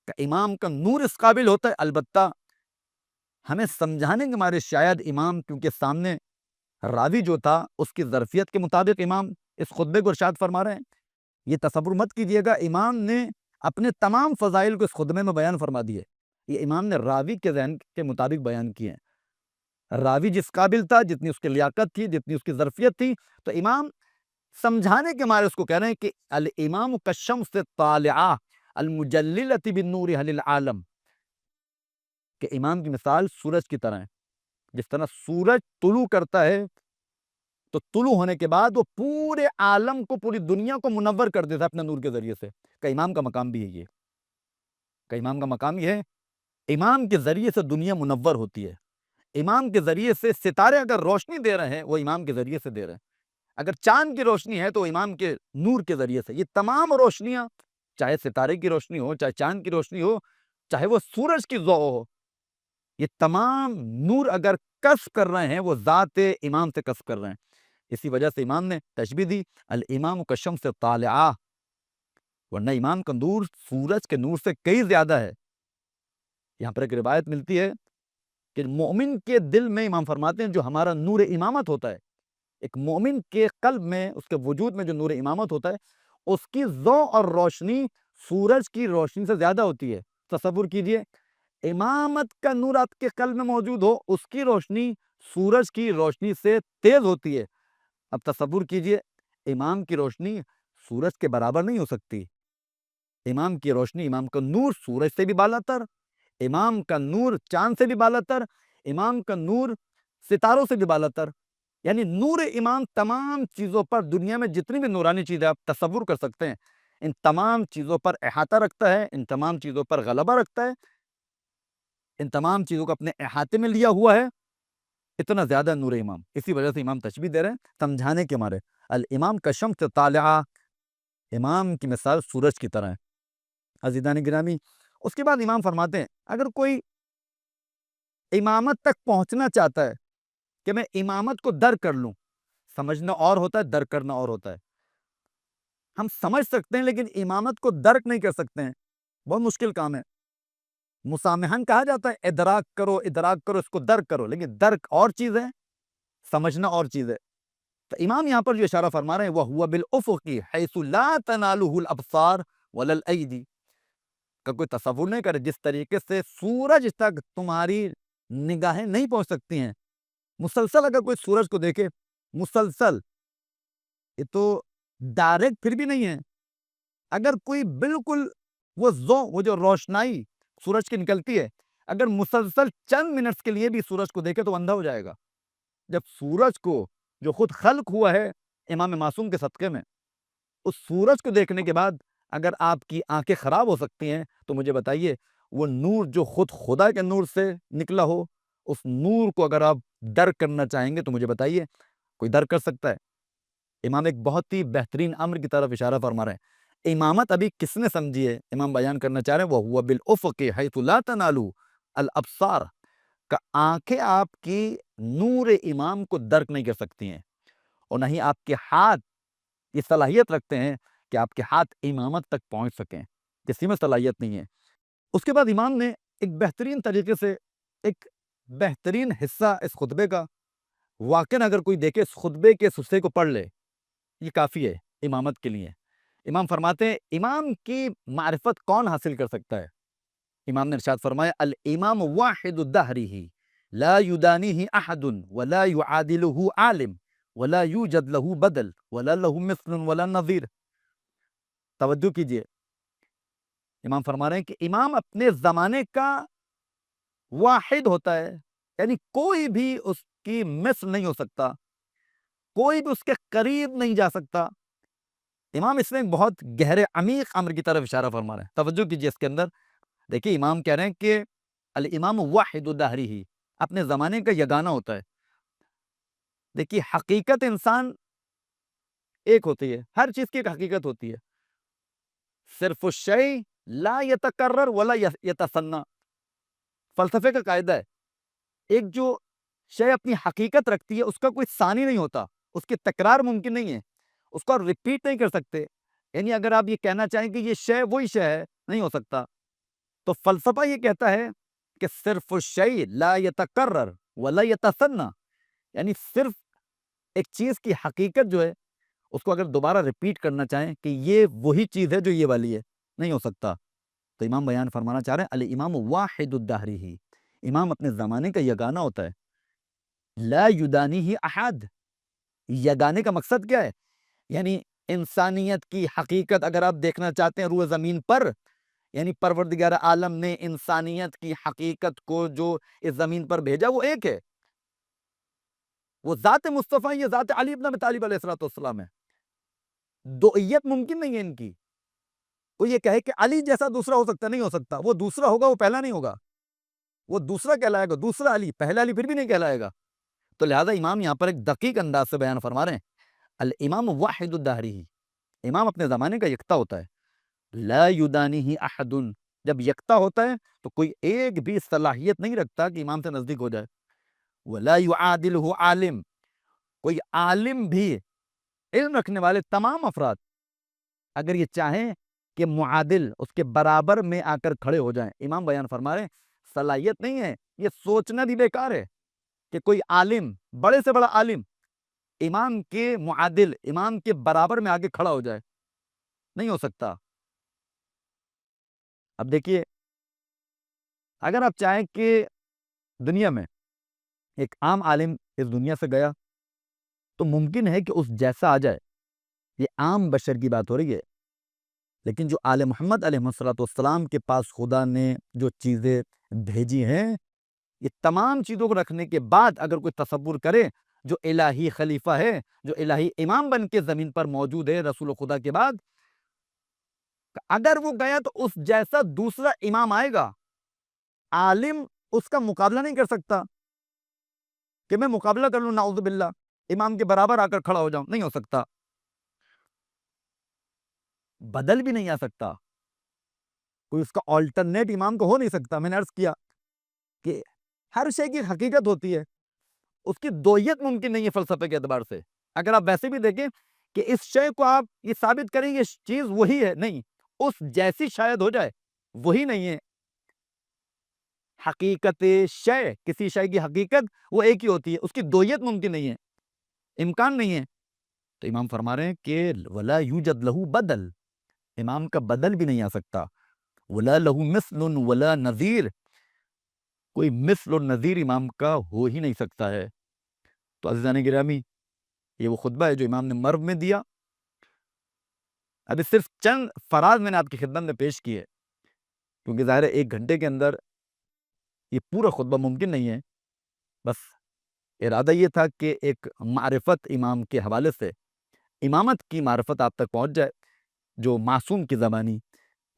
کہ امام کا نور اس قابل ہوتا ہے۔ البتہ ہمیں سمجھانے کے مارے شاید امام، کیونکہ سامنے راوی جو تھا اس کی ظرفیت کے مطابق امام اس خطبے کو ارشاد فرما رہے ہیں، یہ تصور مت کیجئے گا امام نے اپنے تمام فضائل کو اس خطبے میں بیان فرما دیے، یہ امام نے راوی کے ذہن کے مطابق بیان کیے ہیں۔ راوی جس قابل تھا، جتنی اس کی لیاقت تھی، جتنی اس کی ظرفیت تھی، تو امام سمجھانے کے مارے اس کو کہہ رہے ہیں کہ الامام کالشمس الطالعہ المجللۃ بنورھا للعالم، کہ امام کی مثال سورج کی طرح ہے۔ جس طرح سورج طلوع کرتا ہے تو طلوع ہونے کے بعد وہ پورے عالم کو، پوری دنیا کو منور کر دیتا ہے اپنے نور کے ذریعے سے، کہ امام کا مقام بھی ہے یہ، کہ امام کا مقام یہ ہے، امام کے ذریعے سے دنیا منور ہوتی ہے، امام کے ذریعے سے ستارے اگر روشنی دے رہے ہیں وہ امام کے ذریعے سے دے رہے ہیں، اگر چاند کی روشنی ہے تو امام کے نور کے ذریعے سے۔ یہ تمام روشنیاں، چاہے ستارے کی روشنی ہو، چاہے چاند کی روشنی ہو، چاہے وہ سورج کی ضوء ہو، یہ تمام نور اگر کسب کر رہے ہیں وہ ذات امام سے کسب کر رہے ہیں۔ اسی وجہ سے امام نے تشبیہ دی الامام کالشمس الطالعہ، ورنہ امام کا نور سورج کے نور سے کئی زیادہ ہے۔ یہاں پر ایک روایت ملتی ہے کہ مومن کے دل میں، امام فرماتے ہیں، جو ہمارا نور امامت ہوتا ہے، ایک مومن کے قلب میں، اس کے وجود میں جو نور امامت ہوتا ہے، اس کی ضوء اور روشنی سورج کی روشنی سے زیادہ ہوتی ہے۔ تصور کیجئے امامت کا نور آپ کے قلب میں موجود ہو، اس کی روشنی سورج کی روشنی سے تیز ہوتی ہے۔ اب تصور کیجئے امام کی روشنی سورج کے برابر نہیں ہو سکتی، امام کی روشنی، امام کا نور سورج سے بھی بالا تر، امام کا نور چاند سے بھی بالا تر، امام کا نور ستاروں سے بھی بالا تر، یعنی نور امام تمام چیزوں پر، دنیا میں جتنی بھی نورانی چیزیں آپ تصور کر سکتے ہیں، ان تمام چیزوں پر احاطہ رکھتا ہے، ان تمام چیزوں پر غلبہ رکھتا ہے، ان تمام چیزوں کو اپنے احاطے میں لیا ہوا ہے، اتنا زیادہ نور امام۔ اسی وجہ سے امام تشبیہ دے رہے ہیں سمجھانے کے مارے، الامام کالشمس الطالعہ، امام کی مثال سورج کی طرح ہے۔ عزیزان گرامی، اس کے بعد امام فرماتے ہیں اگر کوئی امامت تک پہنچنا چاہتا ہے کہ میں امامت کو در کر لوں، سمجھنا اور ہوتا ہے، در کرنا اور ہوتا ہے۔ ہم سمجھ سکتے ہیں لیکن امامت کو درک نہیں کر سکتے ہیں، بہت مشکل کام ہے۔ مسامحن کہا جاتا ہے، ادراک کرو، ادراک کرو، اس کو درک کرو، لیکن درک اور چیز ہے، سمجھنا اور چیز ہے۔ تو امام یہاں پر جو اشارہ فرما رہے ہیں وَهُوَ بِالْأُفُقِ حَيْثُ لَا تَنَالُهُ الْأَبْصَارُ وَلَا الْأَيْدِي، کا کوئی تصور نہیں کرے جس طریقے سے سورج تک تمہاری نگاہیں نہیں پہنچ سکتی ہیں، مسلسل اگر کوئی سورج کو دیکھے مسلسل، یہ تو ڈائریکٹ پھر بھی نہیں ہے، اگر کوئی بالکل وہ جو روشنائی سورج کی نکلتی ہے، اگر مسلسل چند منٹس کے لیے بھی سورج کو دیکھے تو اندھا ہو جائے گا۔ جب سورج کو جو خود خلق ہوا ہے امام معصوم کے صدقے میں، اس سورج کو دیکھنے کے بعد اگر آپ کی آنکھیں خراب ہو سکتی ہیں تو مجھے بتائیے وہ نور جو خود خدا کے نور سے نکلا ہو، اس نور کو اگر آپ درک کرنا چاہیں گے تو مجھے بتائیے کوئی درک کر سکتا ہے؟ امام ایک بہت ہی بہترین امر کی طرف اشارہ فرما رہے ہیں۔ امامت ابھی کس نے سمجھی ہے؟ امام بیان کرنا چاہ رہے ہیں وَهُوَ بِالْأُفُقِ حَيْثُ لَا تَنَالُ الْأَبْصَارَ، کہ آنکھیں آپ کی نور امام کو درک نہیں کر سکتی ہیں، اور نہ ہی آپ کے ہاتھ یہ صلاحیت رکھتے ہیں کہ آپ کے ہاتھ امامت تک پہنچ سکیں، کسی میں صلاحیت نہیں ہے۔ اس کے بعد امام نے ایک بہترین طریقے سے ایک بہترین حصہ اس خطبے کا، واقعاً اگر کوئی دیکھے اس خطبے کے اس حصے کو پڑھ لے یہ کافی ہے امامت کے لیے۔ امام فرماتے ہیں امام کی معرفت کون حاصل کر سکتا ہے؟ امام نے ارشاد فرمایا الامام واحد دہرہ لا یدانیہ احد ولا یعادلہ عالم ولا یوجد لہ بدل ولا لہ مثل ولا نظیر۔ توجہ کیجئے، امام فرما رہے ہیں کہ امام اپنے زمانے کا واحد ہوتا ہے، یعنی کوئی بھی اس کی مثل نہیں ہو سکتا، کوئی بھی اس کے قریب نہیں جا سکتا۔ امام اس میں ایک بہت گہرے عمیق امر کی طرف اشارہ فرما رہے ہیں، توجہ کیجئے اس کے اندر۔ دیکھیے امام کہہ رہے ہیں کہ الامام واحد دہرہ، اپنے زمانے کا یگانہ ہوتا ہے۔ دیکھیے حقیقت انسان ایک ہوتی ہے، ہر چیز کی ایک حقیقت ہوتی ہے، صرف الشیء لا یتکرر ولا یتصنع، فلسفے کا قاعدہ ہے، ایک جو شے اپنی حقیقت رکھتی ہے اس کا کوئی ثانی نہیں ہوتا، اس کی تکرار ممکن نہیں ہے، اس کو آپ ریپیٹ نہیں کر سکتے، یعنی اگر آپ یہ کہنا چاہیں کہ یہ شے وہی شے ہے، نہیں ہو سکتا۔ تو فلسفہ یہ کہتا ہے کہ صرف الشیء لا یتکرر ولا یتصنع، یعنی صرف ایک چیز کی حقیقت جو ہے اس کو اگر دوبارہ ریپیٹ کرنا چاہیں کہ یہ وہی چیز ہے جو یہ والی ہے، نہیں ہو سکتا۔ تو امام بیان فرمانا چاہ رہے ہیں الامام واحد الدہرہ، امام اپنے زمانے کا یگانہ ہوتا ہے، لا یدانیہ احد۔ یگانے کا مقصد کیا ہے؟ یعنی انسانیت کی حقیقت اگر آپ دیکھنا چاہتے ہیں روح زمین پر، یعنی پروردگار عالم نے انسانیت کی حقیقت کو جو اس زمین پر بھیجا وہ ایک ہے، وہ ذات مصطفیٰ، یہ ذات علی ابن ابی طالب علیہ السلام ہے، دوئیت ممکن نہیں ہے ان کی۔ وہ یہ کہے کہ علی جیسا دوسرا ہو سکتا، نہیں ہو سکتا، وہ دوسرا ہوگا وہ پہلا نہیں ہوگا، وہ دوسرا کہلائے گا، دوسرا علی، پہلا علی پھر بھی نہیں کہلائے گا۔ تو لہذا امام یہاں پر ایک دقیق انداز سے بیان فرما رہے ہیں الامام واحد الدہرہ، امام اپنے زمانے کا یکتا ہوتا ہے، لا یدانیہ احد، جب یکتا ہوتا ہے تو کوئی ایک بھی صلاحیت نہیں رکھتا کہ امام سے نزدیک ہو جائے، ولا یعادلہ عالم، کوئی عالم بھی، علم رکھنے والے تمام افراد اگر یہ چاہیں کہ معادل اس کے برابر میں آ کر کھڑے ہو جائیں، امام بیان فرما رہے ہیں صلاحیت نہیں ہے، یہ سوچنا بھی بیکار ہے کہ کوئی عالم، بڑے سے بڑا عالم امام کے معادل، امام کے برابر میں آگے کھڑا ہو جائے، نہیں ہو سکتا۔ اب دیکھیے اگر آپ چاہیں کہ دنیا میں ایک عام عالم اس دنیا سے گیا تو ممکن ہے کہ اس جیسا آ جائے، یہ عام بشر کی بات ہو رہی ہے، لیکن جو آل محمد علیہ السلام کے پاس خدا نے جو چیزیں بھیجی ہیں، یہ تمام چیزوں کو رکھنے کے بعد اگر کوئی تصور کرے جو الہی خلیفہ ہے، جو الہی امام بن کے زمین پر موجود ہے رسول خدا کے بعد، اگر وہ گیا تو اس جیسا دوسرا امام آئے گا، عالم اس کا مقابلہ نہیں کر سکتا کہ میں مقابلہ کر لوں، نعوذ باللہ امام کے برابر آ کر کھڑا ہو جاؤں، نہیں ہو سکتا، بدل بھی نہیں آ سکتا، کوئی اس کا آلٹرنیٹ امام کو ہو نہیں سکتا۔ میں نے عرض کیا کہ ہر شے کی حقیقت ہوتی ہے، اس کی دوئیت ممکن نہیں ہے فلسفے کے اعتبار سے۔ اگر آپ ویسے بھی دیکھیں کہ اس شے کو آپ یہ ثابت کریں یہ چیز وہی ہے، نہیں، اس جیسی شاید ہو جائے، وہی نہیں ہے۔ حقیقت شے، کسی شے کی حقیقت وہ ایک ہی ہوتی ہے، اس کی دوئیت ممکن نہیں ہے، امکان نہیں ہے۔ تو امام فرما رہے ہیں کہ ولا یوجد لہ بدل، امام کا بدل بھی نہیں آ سکتا، ولا لہ مثل ولا نظیر، کوئی مثل اور نظیر امام کا ہو ہی نہیں سکتا ہے۔ تو عزیزان گرامی یہ وہ خطبہ ہے جو امام نے مرو میں دیا. ابھی صرف چند فراز میں نے آپ کی خدمت میں پیش کیے کیونکہ ظاہر ہے 1 گھنٹے کے اندر یہ پورا خطبہ ممکن نہیں ہے. بس ارادہ یہ تھا کہ ایک معرفت امام کے حوالے سے امامت کی معرفت آپ تک پہنچ جائے. جو معصوم کی زبانی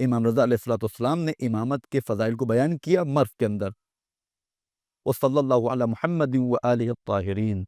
امام رضا علیہ السلام نے امامت کے فضائل کو بیان کیا مرو کے اندر. وصلی اللہ علی محمد و آلہ الطاہرین.